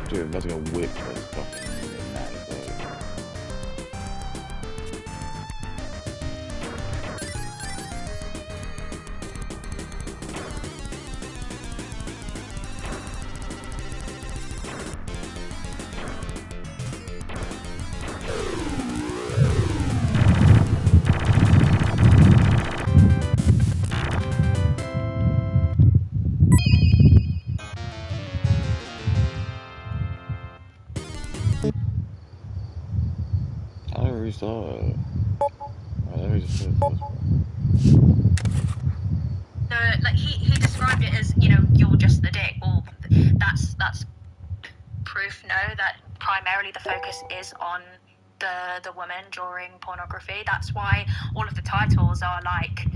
Dude, that's gonna whip this fucking mad as well. Like he described it as, you know, you're just the dick. Well, that's proof, no, that primarily the focus is on the woman during pornography. That's why all of the titles are like.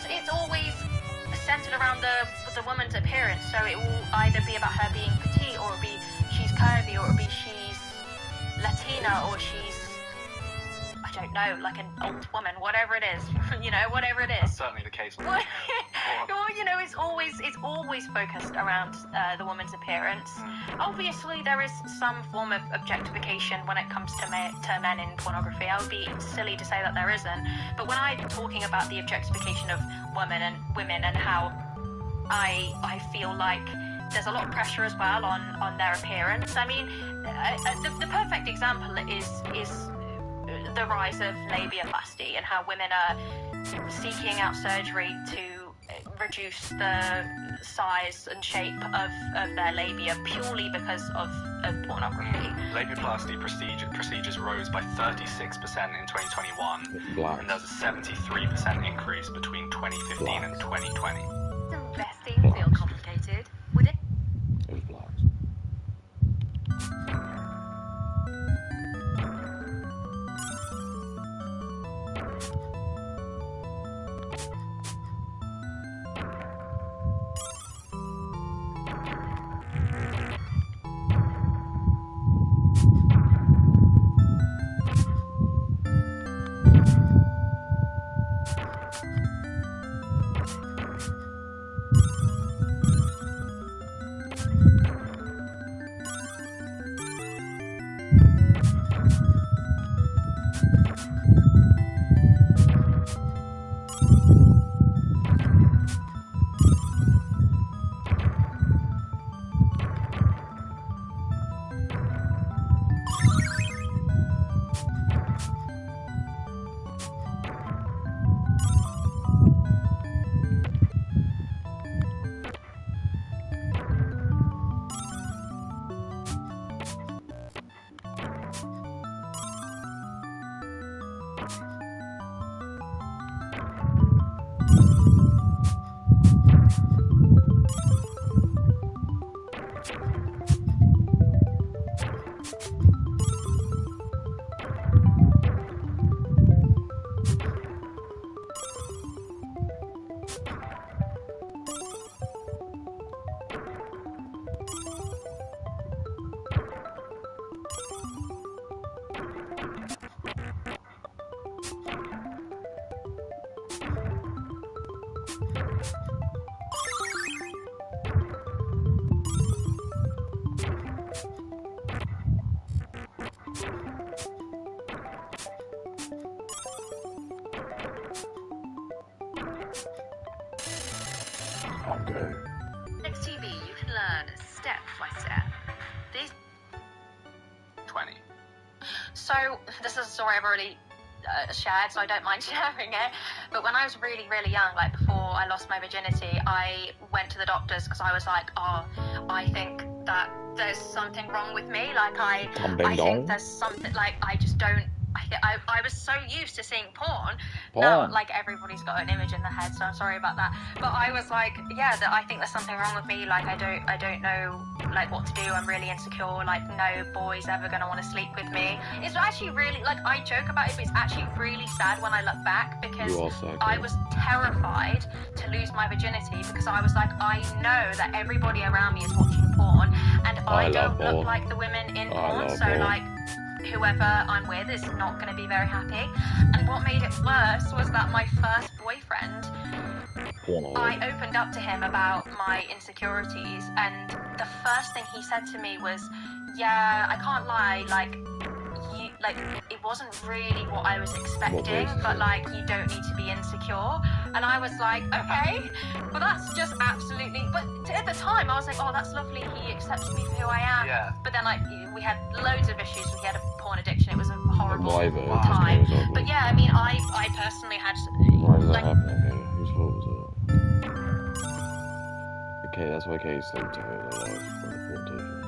It's always centered around the woman's appearance, so it will either be about her being petite, or it'll be she's curvy, or it'll be she's Latina, or she's, I don't know, like an old woman, whatever it is, you know, whatever it is. That's certainly the case. Well, you know, it's always focused around the woman's appearance. Obviously, there is some form of objectification when it comes to men in pornography. I would be silly to say that there isn't. But when I'm talking about the objectification of women and how I feel like there's a lot of pressure as well on their appearance. I mean, the perfect example is the rise of labiaplasty and how women are seeking out surgery to reduce the size and shape of their labia purely because of pornography. Labiaplasty procedures rose by 36% in 2021, and there's a 73% increase between 2015 and 2020. Does investing feel complicated? Would it? It was blocks. Okay. Next TV, you can learn step by step. This 20. So, this is a story I've already shared, so I don't mind sharing it. But when I was really, really young, like before I lost my virginity, I went to the doctors because I was like, oh, I think that there's something wrong with me. Like, I think there's something, like, I just don't. I was so used to seeing porn. Now, like, everybody's got an image in their head, so I'm sorry about that. But I was like, yeah, I think there's something wrong with me. Like, I don't know, like, what to do. I'm really insecure. Like, no boy's ever gonna want to sleep with me. It's actually really, like, I joke about it, but it's actually really sad when I look back, because I was terrified to lose my virginity, because I was like, I know that everybody around me is watching porn, and I don't look like the women in porn, so like, whoever I'm with is not going to be very happy. And what made it worse was that my first boyfriend, I opened up to him about my insecurities, and the first thing he said to me was, yeah, I can't lie, like, it wasn't really what I was expecting, but like, you don't need to be insecure. And I was like, okay, well, that's just absolutely, but at the time I was like, oh, that's lovely, he accepts me for who I am. Yeah. But then, like, we had loads of issues. We had a porn addiction. It was a horrible time. But yeah, I mean, I personally had, Why did like, that happen? Okay, whose fault was it? Okay, that's why Kay slept her life from the porn taken.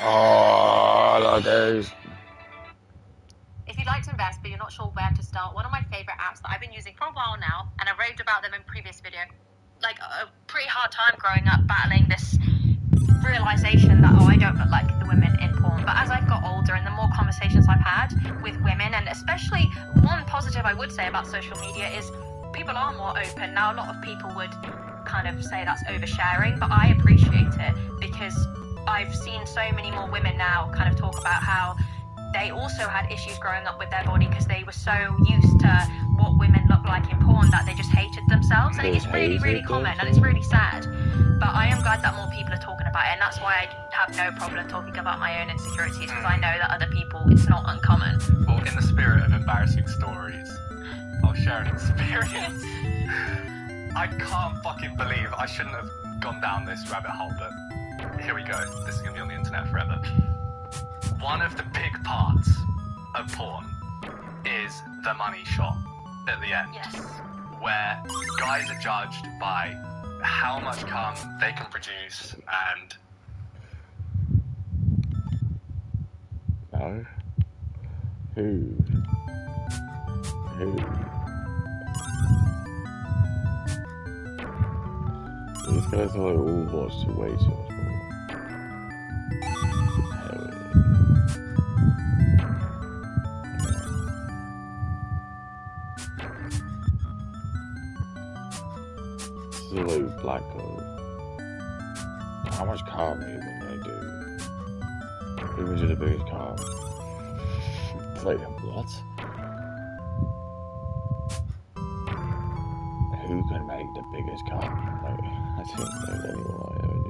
Oh, look, guys. if you'd like to invest but you're not sure where to start, one of my favorite apps that I've been using for a while now, and I raved about them in previous video, like a pretty hard time growing up battling this realization that, oh, I don't look like the women in porn. But as I've got older and the more conversations I've had with women, and especially one positive I would say about social media is people are more open. Now, a lot of people would kind of say that's oversharing, but I appreciate it, because I've seen so many more women now kind of talk about how they also had issues growing up with their body, because they were so used to what women look like in porn that they just hated themselves. And it's really, really common, and it's really sad. But I am glad that more people are talking about it, and that's why I have no problem talking about my own insecurities, because I know that other people, it's not uncommon. Well, in the spirit of embarrassing stories, I'll share an experience. I can't fucking believe I shouldn't have gone down this rabbit hole, but here we go. This is going to be on the internet forever. One of the big parts of porn is the money shot at the end. Yes. Where guys are judged by how much cum they can produce and... No. Who? These guys are like all watched to way too much more. Hell yeah. This is a like black girl. How much car moving they do? Who is the biggest car? It's like, what? Who can make the biggest car? Like, I don't know anyone I ever knew.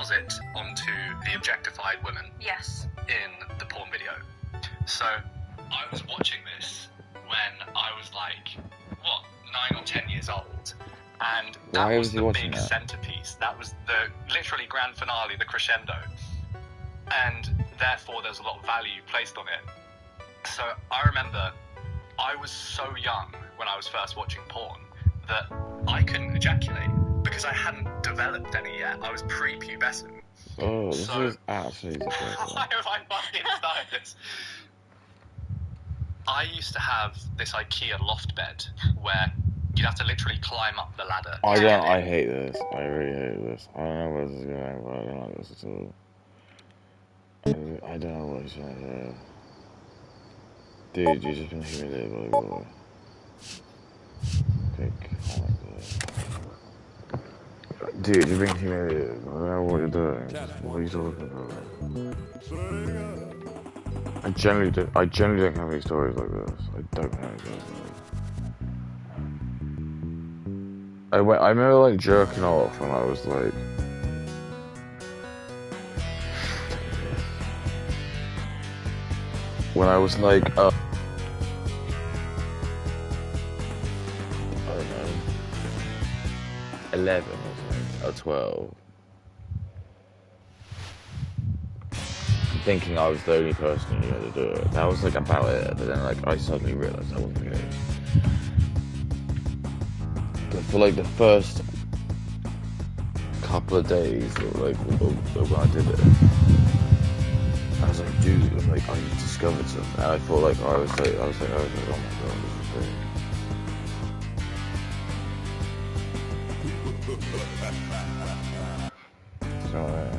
exposit onto the objectified women Yes. in the porn video. So I was watching this when I was like, what, 9 or 10 years old, and that Why was was he the watching big that? centerpiece. That was the literally grand finale, the crescendo, and therefore there's a lot of value placed on it. So I remember I was so young when I was first watching porn that I couldn't ejaculate because I hadn't developed any yet. I was pre-pubescent. Oh, this So- is absolutely disgusting. Why have I fucking started this? I used to have this IKEA loft bed where you'd have to literally climb up the ladder. I hate this. I really hate this. I don't know where this is going, but I don't like this at all. I don't know what he's trying to do. Dude, you've just been humiliated by the boy. Dude, you're being humiliated. I don't know what you're doing. What are you talking about? I generally don't have any stories like this. I don't have any stories like this. I remember like jerking off when I was like... When I was like, I don't know, 11 or something, or 12. Thinking I was the only person who had to do it. That was like about it, but then like I suddenly realised I wasn't gay. But for like the first couple of days, or like when I did it, I was like, dude, I'm like, I just discovered something. And I thought like, I was like, oh my god, this is great. So,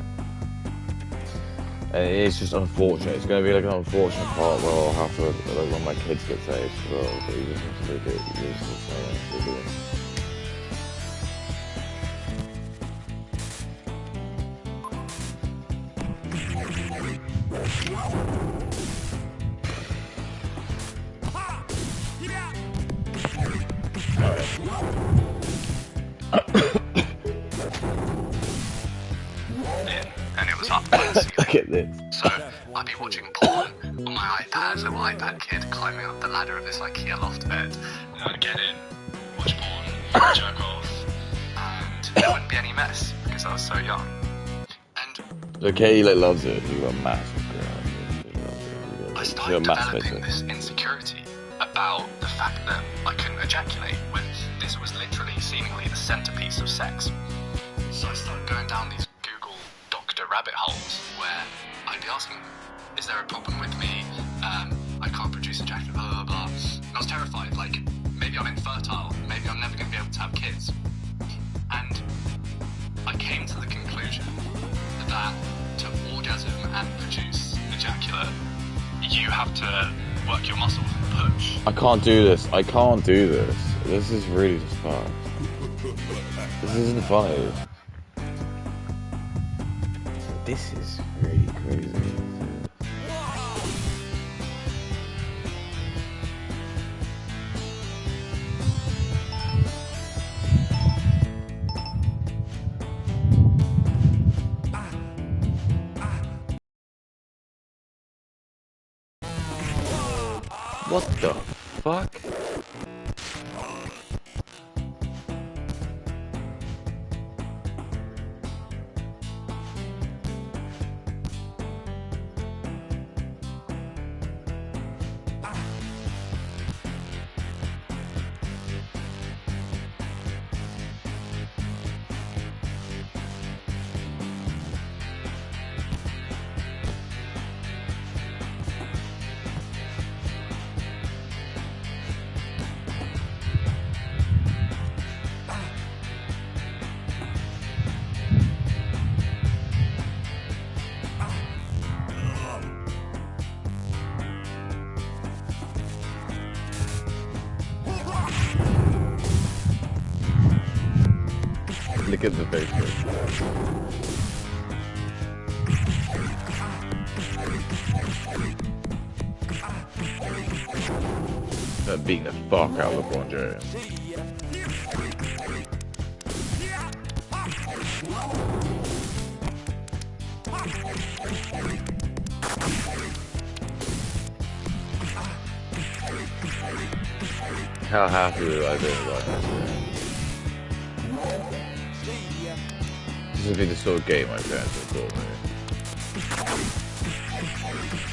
and it's just unfortunate. It's going to be like an unfortunate part where I'll have to, like, when my kids get saved as well. But you just have to look at it. You just have to And it was up by the ceiling. look at this. So I'd be watching porn on my iPad, little iPad kid climbing up the ladder of this IKEA loft bed. And I'd get in, watch porn, jerk off, and there wouldn't be any mess because I was so young. And Okay, he like loves it. He got massive girl. I started developing this insecurity about the fact that I couldn't ejaculate when this was literally seemingly the centerpiece of sex. So I started going down these Google doctor rabbit holes where I'd be asking, is there a problem with me? I can't produce ejaculate, blah, blah, blah. And I was terrified, like, maybe I'm infertile, maybe I'm never going to be able to have kids. And I came to the conclusion that to orgasm and produce ejaculate, you have to work your muscles and push. I can't do this. I can't do this. This is really just fun. This isn't funny. This is really crazy. What the fuck? Look at the face. They're beating the fuck out of LeBron James. how happy I been about this. This would be the sort of game my parents would bought me.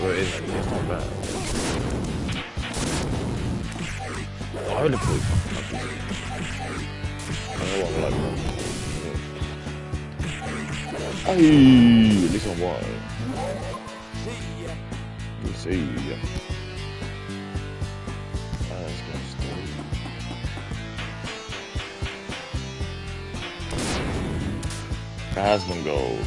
Well, it is actually, it's not bad. I would have played fucking up. I don't know what I like. Hey, at least I'm white. We'll see. Let's go straight. Asmongold.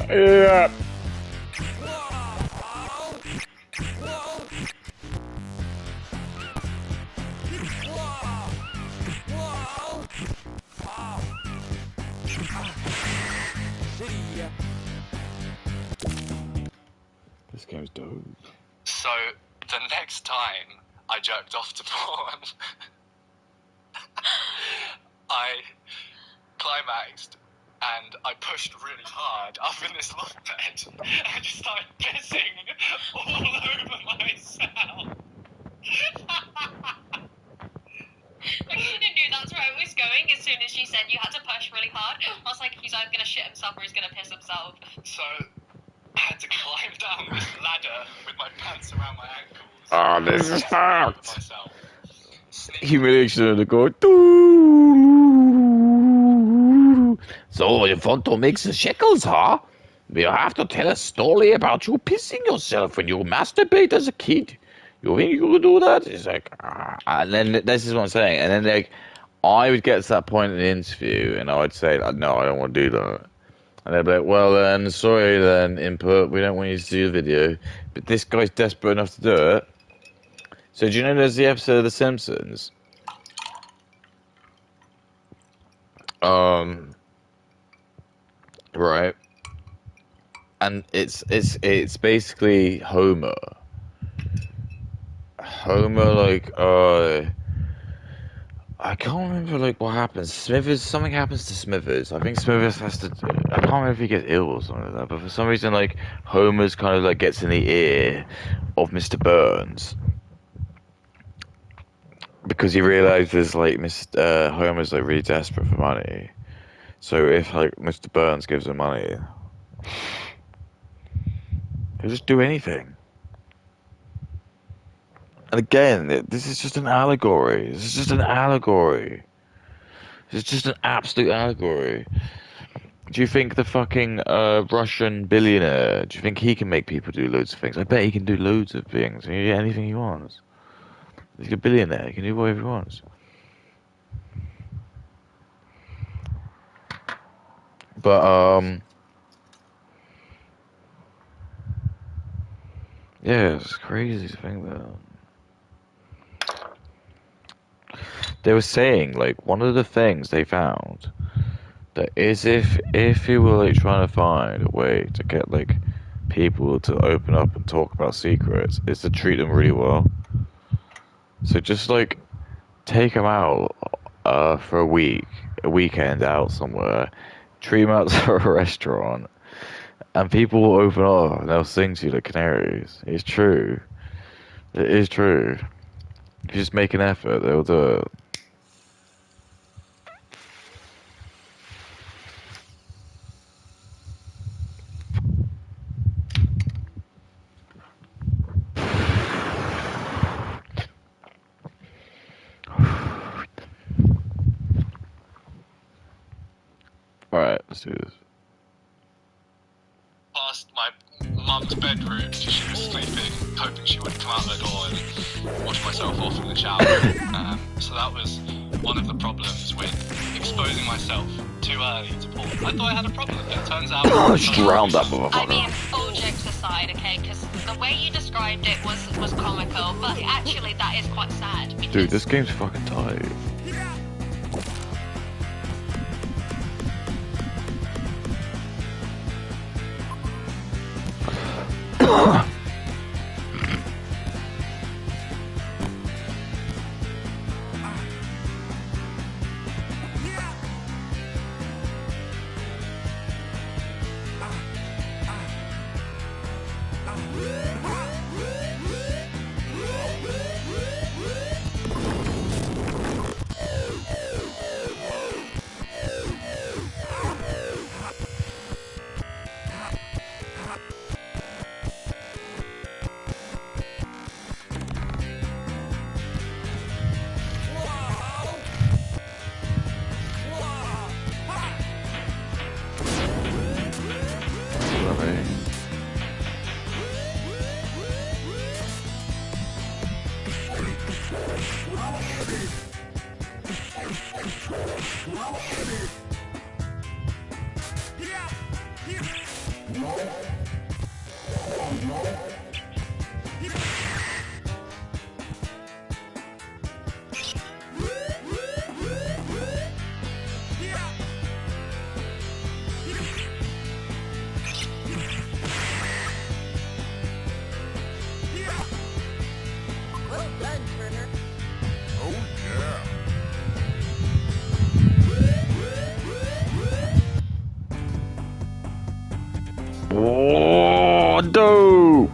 Yeah. This game's dope. So, the next time I jerked off to porn, I climaxed and I pushed really hard up in this loft bed and just started pissing all over myself. I kind of knew that's where it was going as soon as she said you had to push really hard. I was like, he's either going to shit himself or he's going to piss himself. So, I had to climb down this ladder with my pants around my ankles. Oh, this is fucked. Myself. Humiliation of the go. So you want to make the shekels, huh? You have to tell a story about you pissing yourself when you masturbate as a kid. You think you could do that? It's like, and then this is what I'm saying. And then like, I would get to that point in the interview, and I would say, no, I don't want to do that. And they'd be like, well then, sorry then, input, we don't want you to do the video. But this guy's desperate enough to do it. So do you know there's the episode of The Simpsons? Right. And it's basically Homer. Like, I can't remember like what happens. Something happens to Smithers. I think Smithers has to. I can't remember if he gets ill or something like that. But for some reason, like Homer's kind of like gets in the ear of Mr. Burns because he realizes like Homer's like really desperate for money. So if like Mr. Burns gives him money, he'll just do anything. And again, this is just an allegory. This is just an allegory. This is just an absolute allegory. Do you think the fucking Russian billionaire, do you think he can make people do loads of things? I bet he can do loads of things. He can get anything he wants. He's a billionaire. He can do whatever he wants. But, yeah, it's crazy to think that. They were saying, like, one of the things they found that is if you were, like, trying to find a way to get, like, people to open up and talk about secrets, is to treat them really well. So just, like, take them out for a weekend out somewhere, treat them out to a restaurant, and people will open up and they'll sing to you like canaries. It's true. It is true. If you just make an effort, they'll do it. Alright, let's do this. Past my mum's bedroom, she was sleeping, hoping she wouldn't come out the door and wash myself off in the shower. So that was one of the problems with exposing myself too early to porn. I thought I had a problem, but it turns out... Just drowned that motherfucker. I mean, all jokes aside, okay, because the way you described it was comical, but actually that is quite sad. Dude, this game's fucking tight. Well done, Turner. Oh, yeah. Oh, no!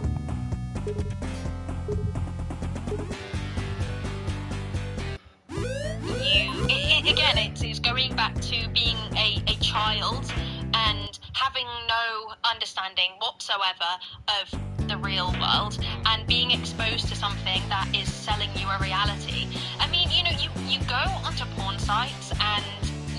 Again, it's going back to being a child and having no understanding whatsoever of the real world and being exposed to something that is selling you a reality. I mean, you know, you go onto porn sites and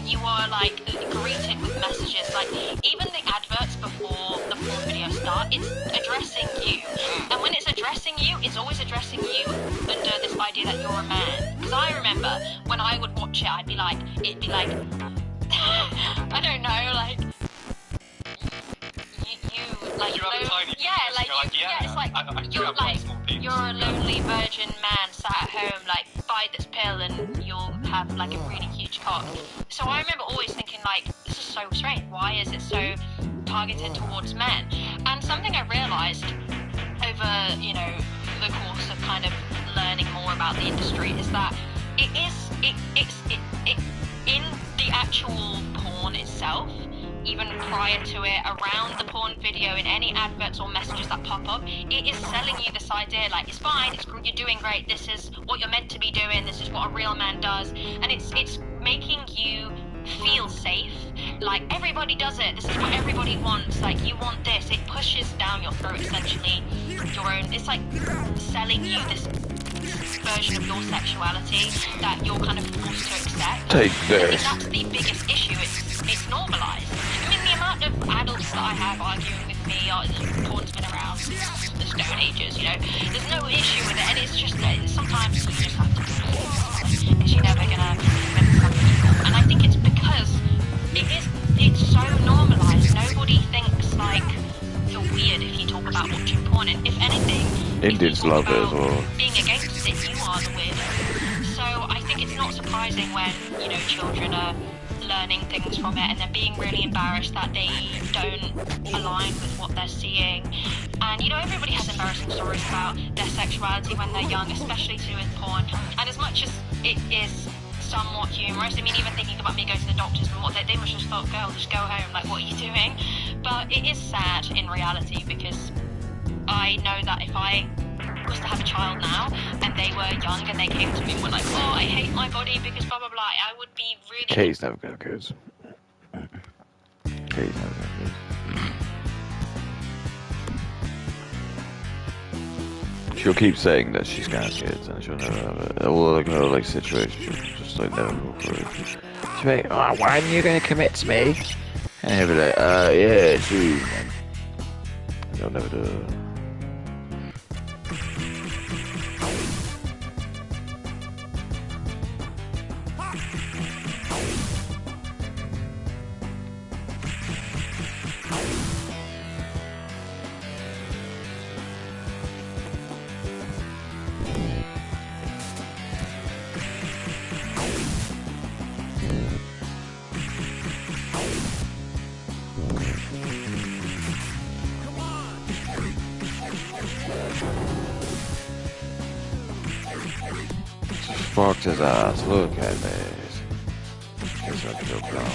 you are like greeted with messages like even the adverts before the porn video start, it's addressing you, and when it's addressing you, it's always addressing you under this idea that you're a man. Because I remember when I would watch it, it'd be like I don't know, like you like You have a tiny yeah, penis, like you're like, yeah, it's like I do you're have quite like a small penis. you're a lonely virgin man sat at home, like buy this pill and you'll have like a really huge cock. So I remember always thinking like, this is so strange. Why is it so targeted towards men? And something I realised over, you know, the course of kind of learning more about the industry is that it's in the actual porn itself, even prior to it, around the porn video, in any adverts or messages that pop up, it is selling you this idea like, it's fine, you're doing great, this is what you're meant to be doing, this is what a real man does, and it's making you feel safe, like everybody does it, this is what everybody wants, like you want this, it pushes down your throat essentially your own, it's like selling you this version of your sexuality that you're kind of forced to accept. Take I think this. that's the biggest issue, it's normalised. I mean, the amount of adults that I have arguing with me, porn's been around since the Stone Ages, you know, there's no issue with it, and it's just that sometimes you just have to because you're never gonna convince some people, and I think it's because it's so normalised, nobody thinks like you're weird if you talk about watching porn, and if anything, Indians love it as well. being against it, you are the weirdo. So I think it's not surprising when, you know, children are learning things from it and they're being really embarrassed that they don't align with what they're seeing. And, you know, everybody has embarrassing stories about their sexuality when they're young, especially to do with porn. And as much as it is somewhat humorous, I mean, even thinking about me going to the doctors and what they must have thought, girl, just go home, like, what are you doing? But it is sad in reality because I know that if I was to have a child now and they were young and they came to me and were like, oh, I hate my body because blah blah blah, I would be really Kay's never gonna good. Kay's never gonna good. She'll keep saying that she's gonna have kids and she'll never have it. All like her like situation, she'll just like never go through. She'll be like, oh, why are you gonna commit to me? And he'll be like, yeah, true. And they'll never do it. Fucked his ass, look at this. He's like a blow.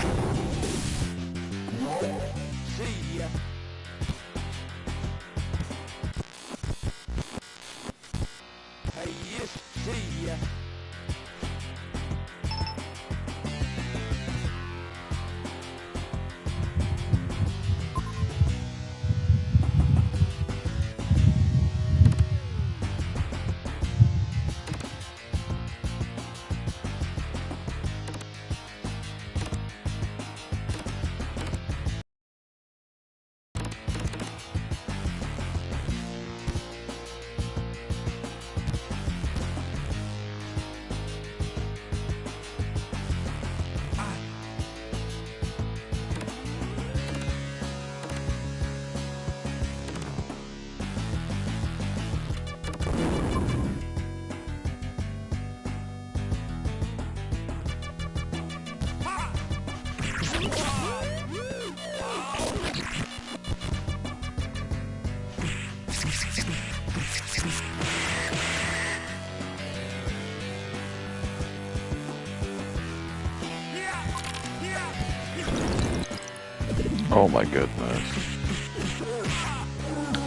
Oh my goodness.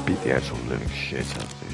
Beat the actual living shit out of these.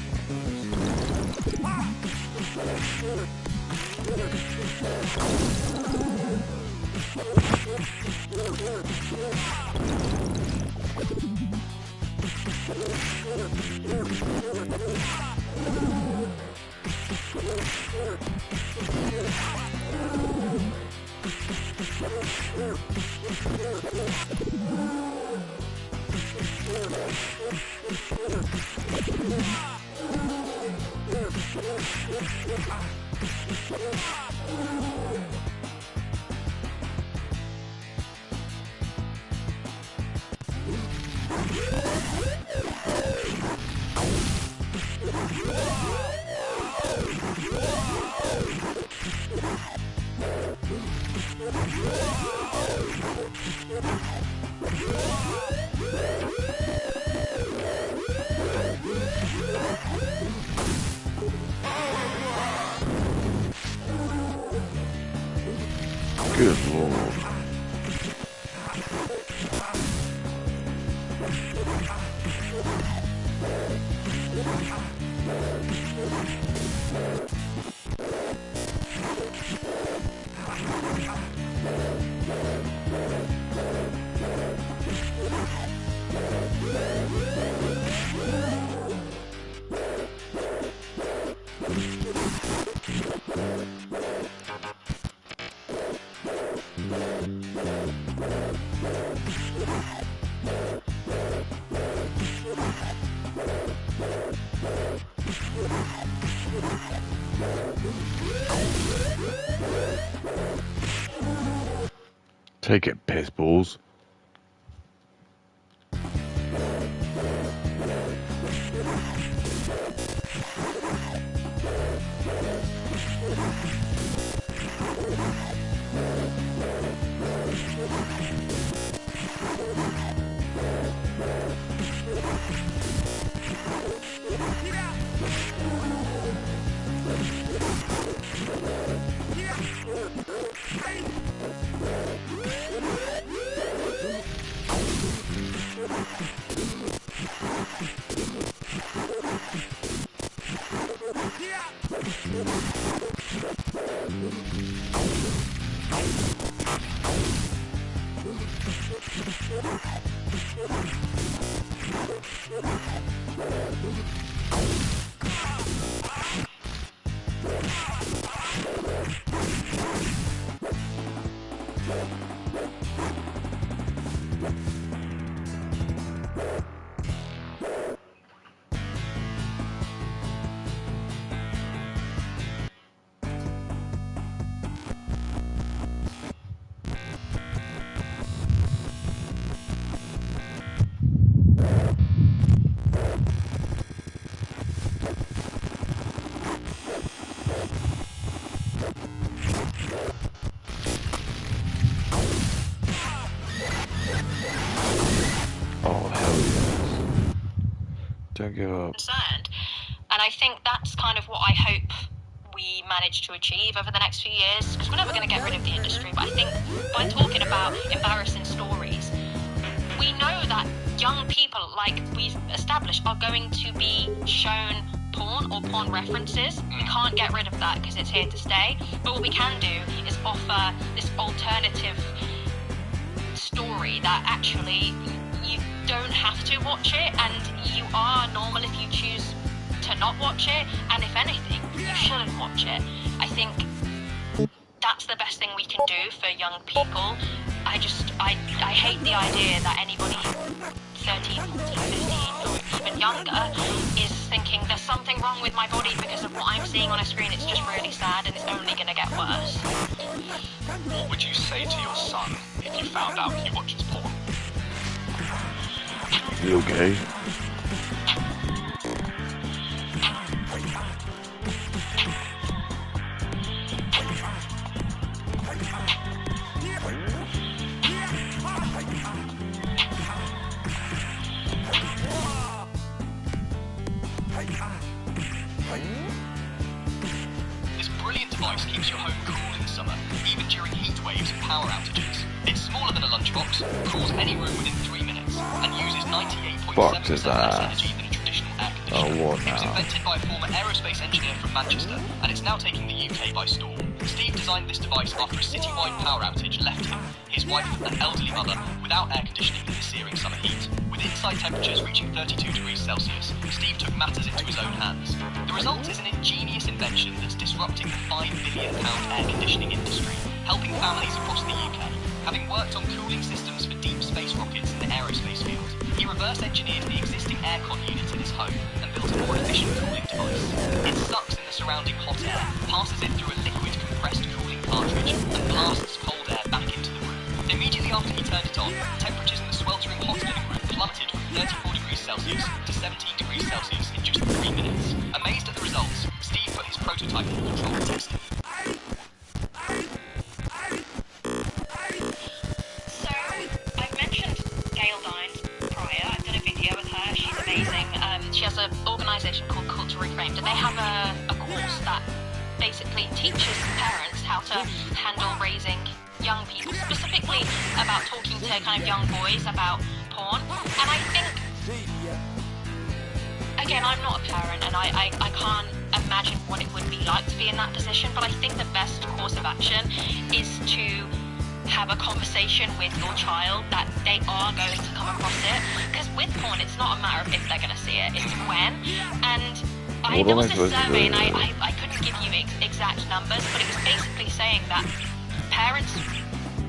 Good lord. Take it, piss balls. Don't give up. Concerned. And I think that's kind of what I hope we manage to achieve over the next few years, because we're never going to get rid of the industry, but I think by talking about embarrassing stories, we know that young people, like we've established, are going to be shown porn or porn references. We can't get rid of that because it's here to stay, but what we can do is offer this alternative story that actually you don't have to watch it, and you are normal if you choose to not watch it, and if anything, you shouldn't watch it. I think that's the best thing we can do for young people. I hate the idea that anybody 13, 14, 15 or even younger is thinking there's something wrong with my body because of what I'm seeing on a screen. It's just really sad and it's only going to get worse. What would you say to your son if you found out he watches porn? You okay? box, cools any room within 3 minutes, and uses 98.7% Box is less that? energy than a traditional air Oh, conditioner. what It was now? invented by a former aerospace engineer from Manchester, and it's now taking the UK by storm. Steve designed this device after a citywide power outage left him, his wife, and elderly mother without air conditioning in the searing summer heat. With inside temperatures reaching 32 degrees Celsius, Steve took matters into his own hands. The result is an ingenious invention that's disrupting the £5 billion air conditioning industry, helping families across the UK. Having worked on cooling systems for deep space rockets in the aerospace field, he reverse engineered the existing aircon units in his home and built a more efficient cooling device. It sucks in the surrounding hot air, passes it through a liquid compressed cooling cartridge, and blasts cold air back into the room. Immediately after he turned it on, temperatures in the sweltering hot living room plummeted from 34 degrees Celsius to 17 degrees Celsius in just 3 minutes. Amazed at the results, Steve put his prototype in controlled testing. So, I've mentioned Gail Dines prior. I've done a video with her. She's amazing. She has an organisation called Culture Reframed, and they have a course that basically teaches parents how to handle raising young people, specifically about talking to kind of young boys about porn. And I think, again, I'm not a parent, and I can't imagine what it would be like to be in that position, but I think the best course of action is to have a conversation with your child that they are going to come across it. Because with porn, it's not a matter of if they're going to see it, it's when. And there was this survey, and I couldn't give you exact numbers, but it was basically saying that parents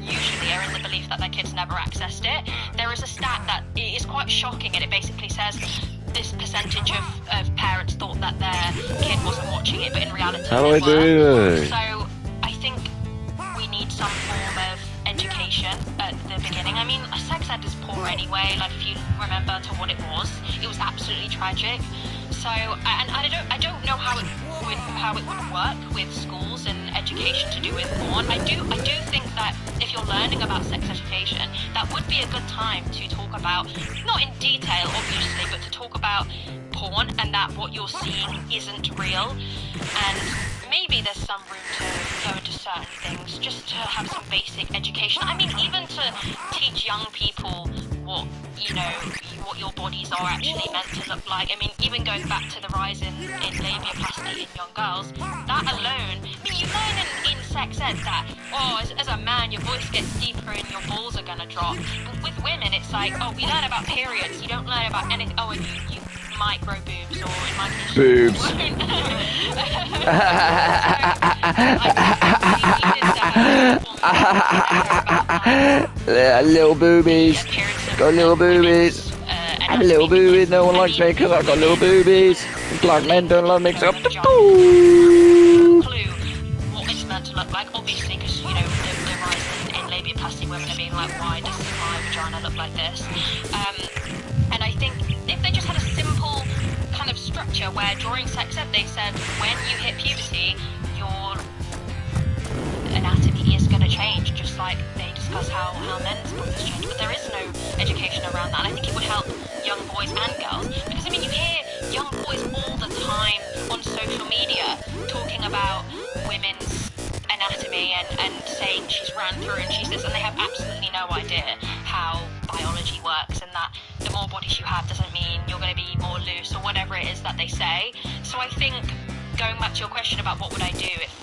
usually are in the belief that their kids never accessed it. There is a stat that is quite shocking, and it basically says this percentage of parents thought that their kid wasn't watching it, but in reality How do I they were. do this? So I think we need some form of education at the beginning. I mean, sex ed is poor anyway. Like, if you remember to what it was absolutely tragic. So, and I don't know how it would work with schools and education to do with porn. I do think that if you're learning about sex education, that would be a good time to talk about, not in detail obviously, but to talk about porn and that what you're seeing isn't real. And maybe there's some room to go into certain things, just to have some basic education. I mean, even to teach young people what your bodies are actually meant to look like. I mean, even going back to the rise in labiaplasty in young girls, that alone, I mean, you learn in sex ed that, as a man, your voice gets deeper and your balls are gonna drop. But with women, it's like, we learn about periods, you don't learn about anything. And you might grow boobs, or in my case, boobs. Little boobies. Got little boobies. I'm little boobies. No one likes me because I've got little boobies. Black men don't love me because I've got clue what it's meant to look like, obviously, because, the rise in labiaplasty, women are being like, why does my vagina look like this? And I think if they just had a simple kind of structure where during sex ed they said, when you hit puberty, your anatomy is going to change, just like they discuss how men's bodies change. But there is no education around that, and I think it would help young boys and girls, because I mean, you hear young boys all the time on social media talking about women's anatomy and saying she's ran through and she's this, and they have absolutely no idea how biology works, and that the more bodies you have doesn't mean you're going to be more loose or whatever it is that they say. So I think, going back to your question about what would I do if,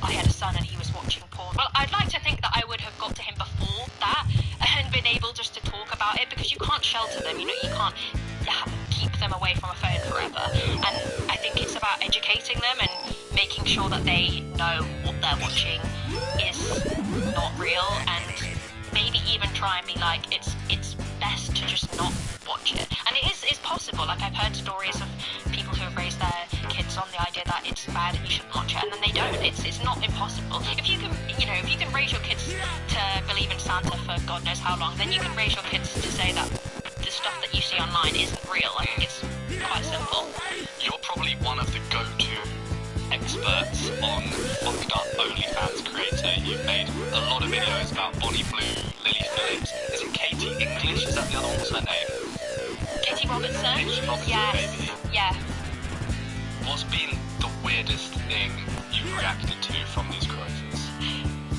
I had a son and he was watching porn, well, I'd like to think that I would have got to him before that and been able just to talk about it, because you can't shelter them, you can't keep them away from a phone forever. And I think it's about educating them and making sure that they know what they're watching is not real, and maybe even try and be like, it's best to just not watch it. And it's possible. Like, I've heard stories of people who have raised their kids on the idea that it's bad and you shouldn't watch it, and then they don't. It's not impossible. If you can raise your kids to believe in Santa for God knows how long, then you can raise your kids to say that the stuff that you see online isn't real. I think it's quite simple. You're probably one of the go-to experts on fucked up OnlyFans creator. You've made a lot of videos about Bonnie Blue, Lily Phillips. Is it Katie English? Is that the other one? What's her name? Katie Robertson? Katie Robertson, yes. baby. Yeah. What's been the weirdest thing you've reacted to from these creators?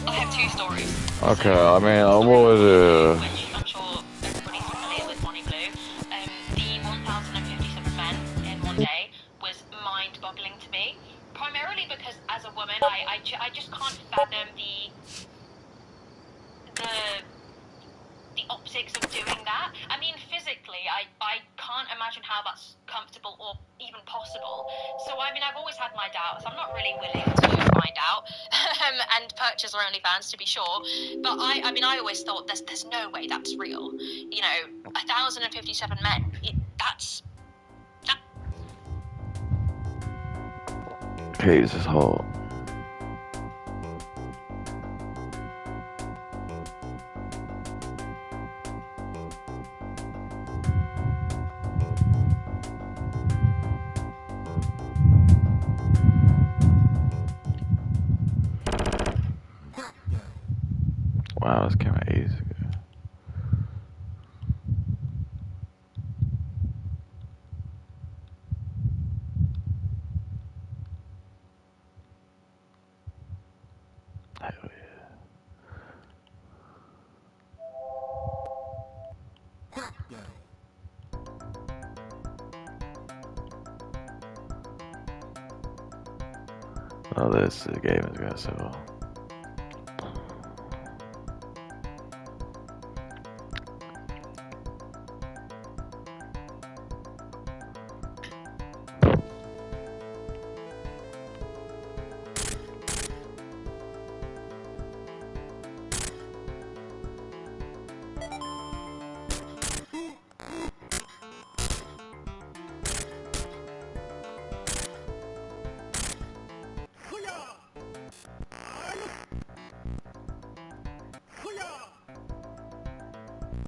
I have two stories. Okay, I mean, what was it? Which I'm sure everybody's familiar with Bonnie Blue. The 1,057 men in one day was mind-boggling to me. Primarily because, as a woman, I just can't fathom the optics of doing that. I mean, physically, I can't imagine how that's comfortable or even possible. So, I mean, I've always had my doubts. I'm not really willing to find out and purchase our OnlyFans, to be sure. But I always thought there's no way that's real. You know, 1,057 men. That. Hey, this is hot. Wow, this came out ages ago. Hell yeah. Oh, this game is going so well.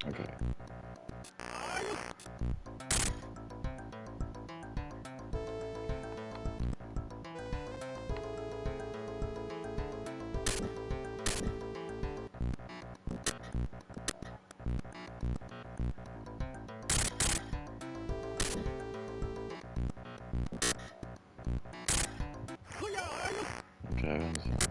Okay. Okay, I understand.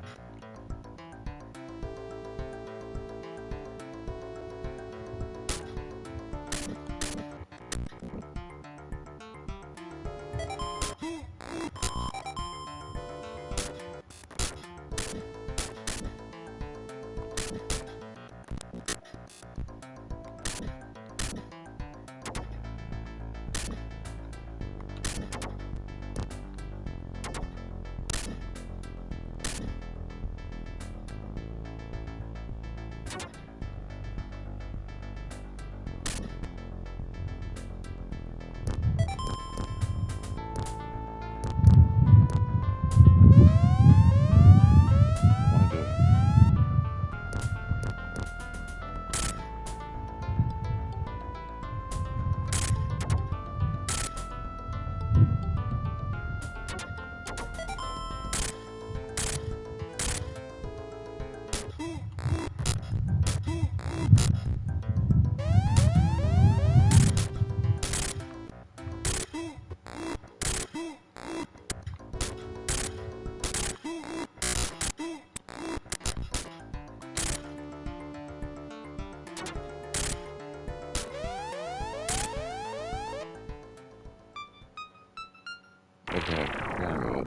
Okay, yeah,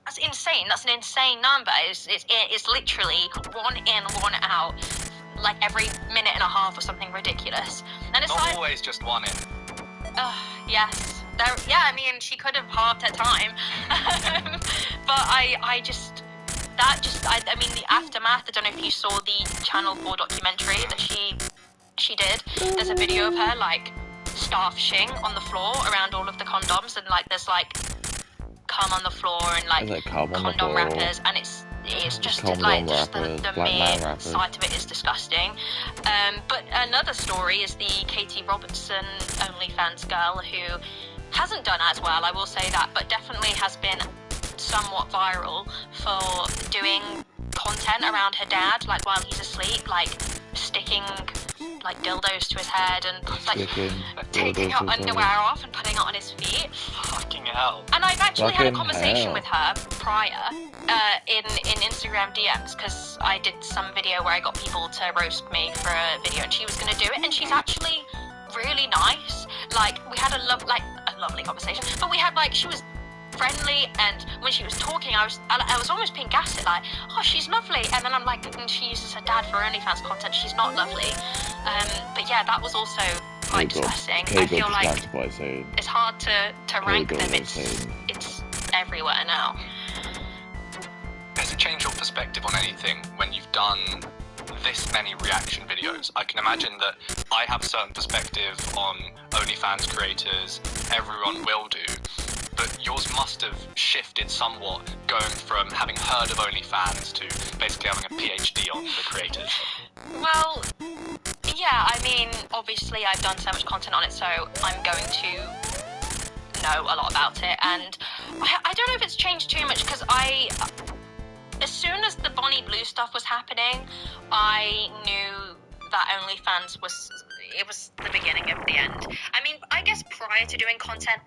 That's insane. That's an insane number. It's literally 1 in, 1 out, like every minute and a half or something ridiculous. And it's Not like, always just one in. yes, I mean, she could have halved her time, but I mean, the aftermath. I don't know if you saw the Channel 4 documentary that she did. There's a video of her like starfishing on the floor around all of the condoms, and like there's like cum on the floor and like condom wrappers, and it's just like just the mere sight of it is disgusting. But another story is the Katie Robertson OnlyFans girl who hasn't done as well, I will say that, but definitely has been somewhat viral for doing content around her dad, like while he's asleep, like sticking like dildos to his head and like taking her underwear off and putting it on his feet. Fucking hell. And I've actually had a Fucking conversation hell. with her prior in Instagram DMs, because I did some video where I got people to roast me for a video, and she was going to do it, and she's actually really nice. Like, we had a lovely conversation, but we had, like, she was friendly, and when she was talking, I was almost being gassed at, like, oh, she's lovely, and then I'm like, she uses her dad for OnlyFans content, she's not lovely. But yeah, that was also quite disgusting. I feel like it's hard to rank them. It's everywhere now. Has it changed your perspective on anything when you've done this many reaction videos? I can imagine that I have a certain perspective on OnlyFans creators, everyone will do, but yours must have shifted somewhat, going from having heard of OnlyFans to basically having a PhD on the creators. Well, yeah, I mean, obviously I've done so much content on it, so I'm going to know a lot about it, and I don't know if it's changed too much, because as soon as the Bonnie Blue stuff was happening, I knew that OnlyFans was the beginning of the end. I mean, I guess prior to doing content,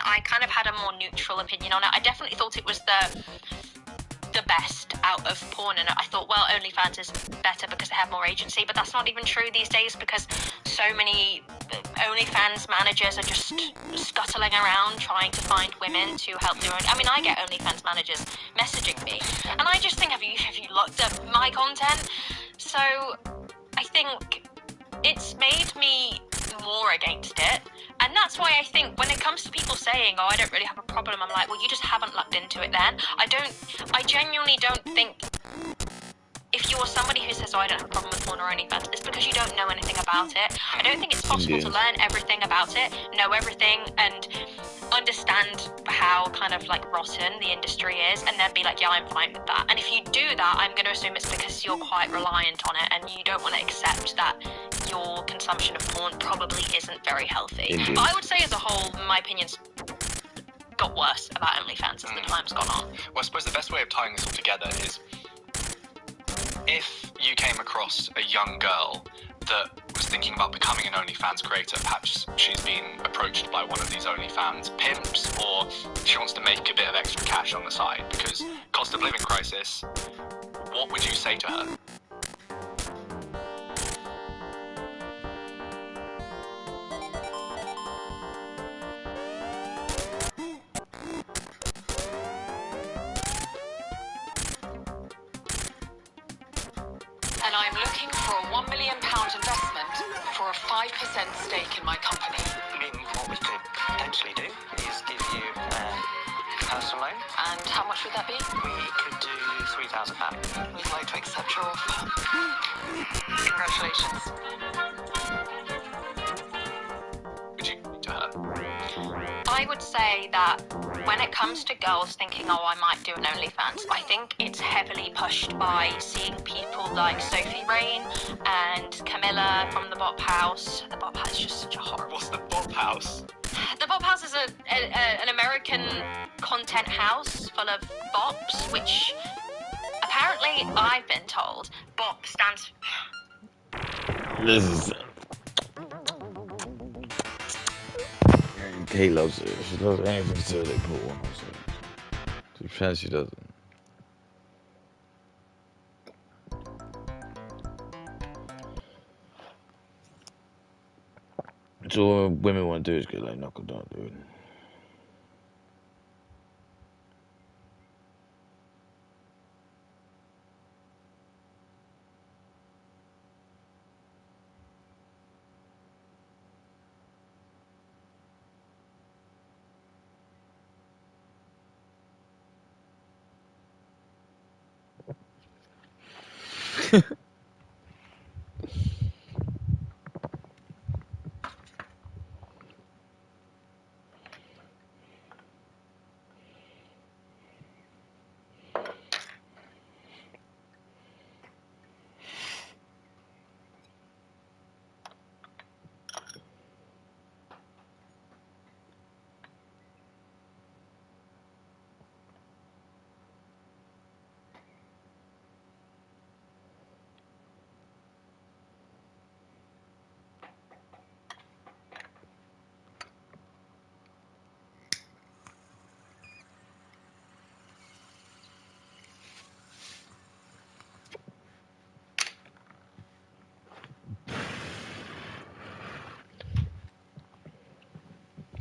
I kind of had a more neutral opinion on it. I definitely thought it was the best out of porn, and I thought, well, OnlyFans is better because they have more agency, but that's not even true these days, because so many OnlyFans managers are just scuttling around trying to find women to help their own. I mean, I get OnlyFans managers messaging me, and I just think, have you looked at my content? So I think it's made me more against it, and that's why I think when it comes to people saying, oh, I don't really have a problem, I'm like, well, you just haven't looked into it then. I genuinely don't think, if you're somebody who says, oh, I don't have a problem with porn or OnlyFans, it's because you don't know anything about it. I don't think it's possible to learn everything about it, know everything, and understand how kind of like rotten the industry is, and then be like, yeah, I'm fine with that. And if you do that, I'm going to assume it's because you're quite reliant on it, and you don't want to accept that your consumption of porn probably isn't very healthy. But I would say as a whole, my opinion's got worse about OnlyFans as the time's gone on. Well, I suppose the best way of tying this all together is, if you came across a young girl that was thinking about becoming an OnlyFans creator, perhaps she's been approached by one of these OnlyFans pimps, or she wants to make a bit of extra cash on the side because cost of living crisis, what would you say to her? And I'm looking for a £1 million investment for a 5% stake in my company. I mean, what we could potentially do is give you a personal loan. And how much would that be? We could do £3,000. We'd like to accept your offer. Congratulations. Would I would say that when it comes to girls thinking, oh, I might do an OnlyFans, I think it's heavily pushed by seeing people like Sophie Rain and Camilla from the Bop House. The Bop House is just such a horrible... What's the Bop House? The Bop House is an American content house full of bops, which apparently I've been told bop stands... This is... Kate loves it. She loves anything so they put on herself. To be fair, she doesn't. So all women want to do is get like knuckled down, dude.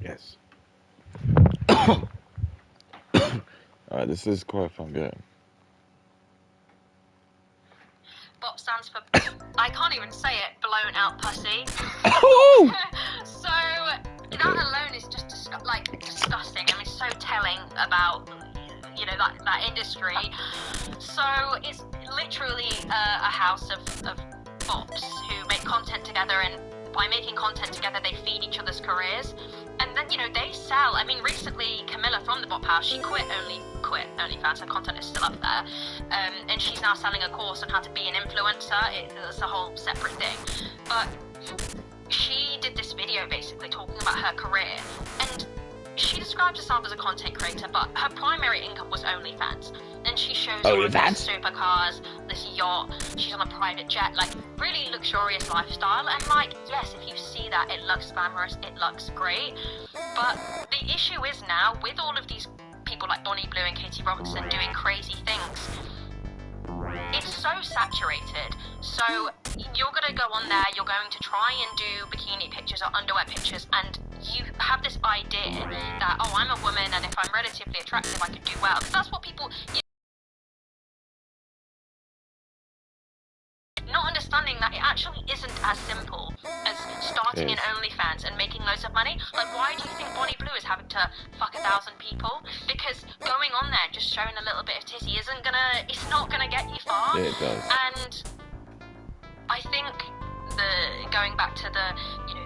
Yes. Alright, this is quite a fun game. BOP stands for, I can't even say it, blown out pussy. So, that alone is just disgusting. I mean, so telling about, you know, that industry. So, it's literally a house of bops who make content together, and by making content together, they feed each other's careers. And then, you know, they sell. I mean, recently, Camilla from the Bop House, she quit OnlyFans. Her content is still up there. And she's now selling a course on how to be an influencer. It's a whole separate thing. But she did this video basically talking about her career. And she describes herself as a content creator, but her primary income was OnlyFans. And she shows all of these supercars, this yacht, she's on a private jet, like really luxurious lifestyle. And like, yes, if you see that, it looks glamorous, it looks great. But the issue is now, with all of these people like Bonnie Blue and Katie Robertson doing crazy things, it's so saturated. So you're going to go on there, you're going to try and do bikini pictures or underwear pictures, and you have this idea that, oh, I'm a woman, and if I'm relatively attractive, I could do well. Because that's what people... Not understanding that it actually isn't as simple as starting an OnlyFans and making loads of money. Like, why do you think Bonnie Blue is having to fuck 1,000 people? Because going on there just showing a little bit of titty it's not gonna get you far. Yeah, it does. And I think going back to the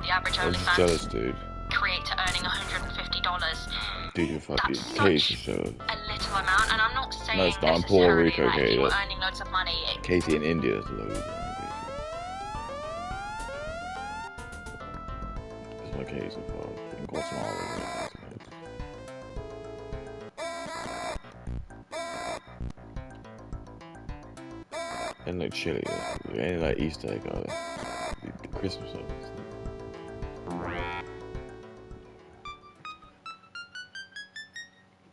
average OnlyFans jealous, dude. Creator earning $150. Dude, you're fucking That's Casey such show. a little amount, and I'm not saying No, it's not. I'm necessarily Puerto Rico, that if okay, you were look. earning loads of money, Casey in India is loads. It's not Casey, but in Guatemala. And like Chile, and like Easter egg, the Christmas egg.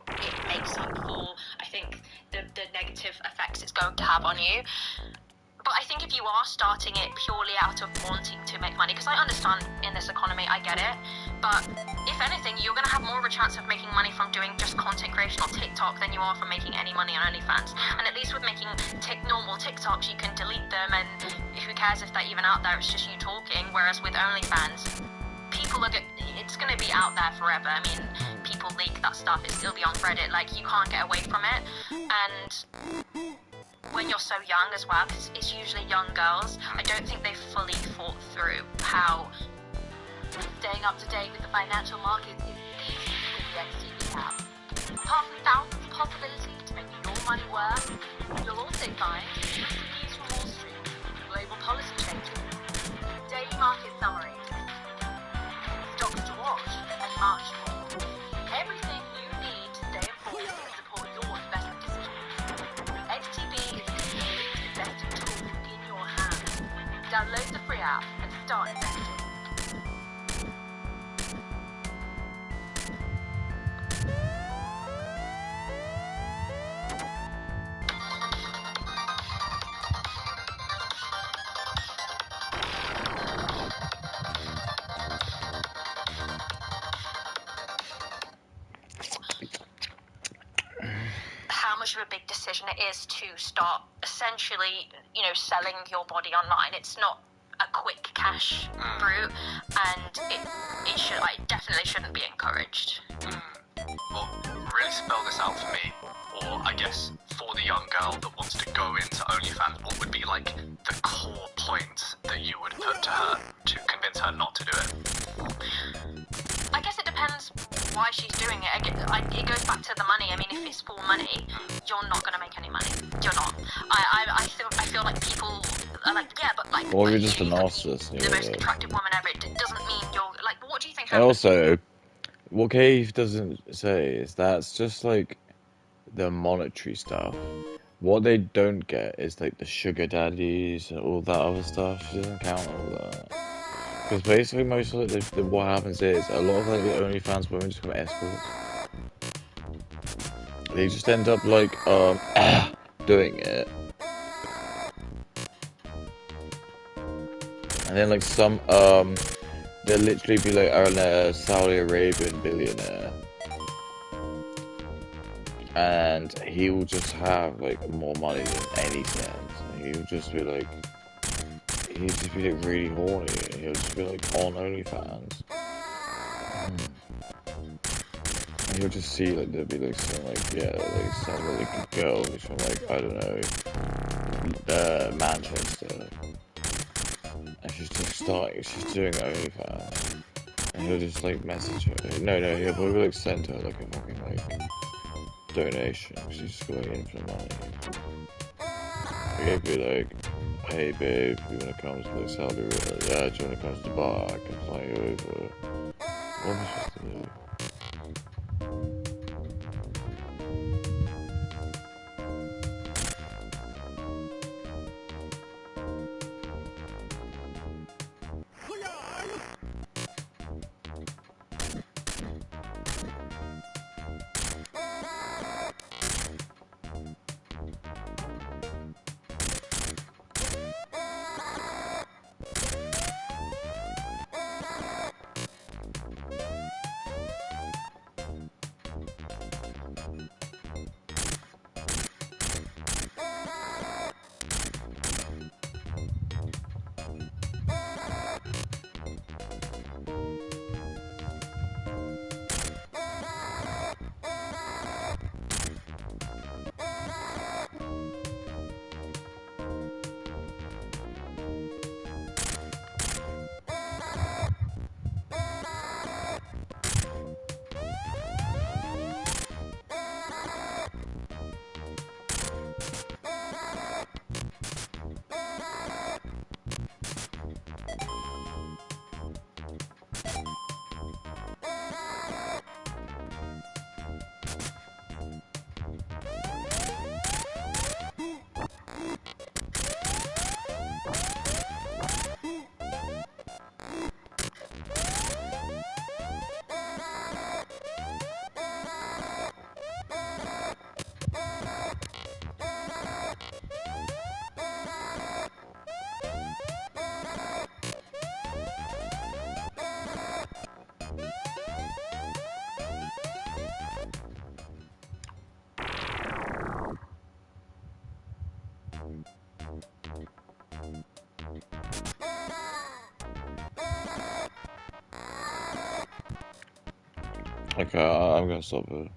it makes up for, I think, the negative effects it's going to have on you. But I think if you are starting it purely out of wanting to make money, because I understand in this economy, I get it, but if anything, you're going to have more of a chance of making money from doing just content creation on TikTok than you are from making any money on OnlyFans. And at least with making normal TikToks, you can delete them, and who cares if they're even out there, it's just you talking. Whereas with OnlyFans, it's going to be out there forever. I mean, people leak that stuff, it'll be on Reddit, like, you can't get away from it. And when you're so young as well, because it's usually young girls, I don't think they've fully thought through how staying up to date with the financial market is the XTB app. Apart from thousands of possibilities to make your money work, you'll also find news from Wall Street, global policy changes, daily market summaries, stocks to watch, and much more. Everything you need to stay informed and support your investment decisions. XTB is a complete investing tool in your hands. Download the free app and start investing. How much of a big decision it is to start essentially, selling your body online. It's not a quick cash route, and it definitely shouldn't be encouraged. Well, really spell this out for me, or I guess for the young girl that wants to go into OnlyFans, what would be like the core points that you would put to her to convince her not to do it? I guess it depends why she's doing it. It goes back to the money. I mean, if it's for money, you're not going to make any money. You're not. I feel like people are like, yeah, but like... Or you're just a narcissist. The most attractive woman ever. It doesn't mean you're... Like, what do you think And happens? also, what Cave doesn't say is that's just like the monetary stuff. What they don't get is like the sugar daddies and all that other stuff. She doesn't count all that. Because basically most of it, what happens is a lot of like the OnlyFans women just become escorts. They just end up like doing it. And then like some they'll literally be like a Saudi Arabian billionaire. And he will just have like more money than any sense. He'll just be like really horny. He'll just be like on OnlyFans. And you'll just see like there'll be like some some really good girl who's from like, I don't know, Manchester. And she's doing OnlyFans. And he'll just like message her. No, he'll probably like send her like a fucking like donation. She's just going in for money. He'll be like, hey babe, you wanna come to the Saudi Arabia? Yeah, do you wanna come to the bar? I can fly you over. What am I supposed to do? Okay, I'm gonna stop it.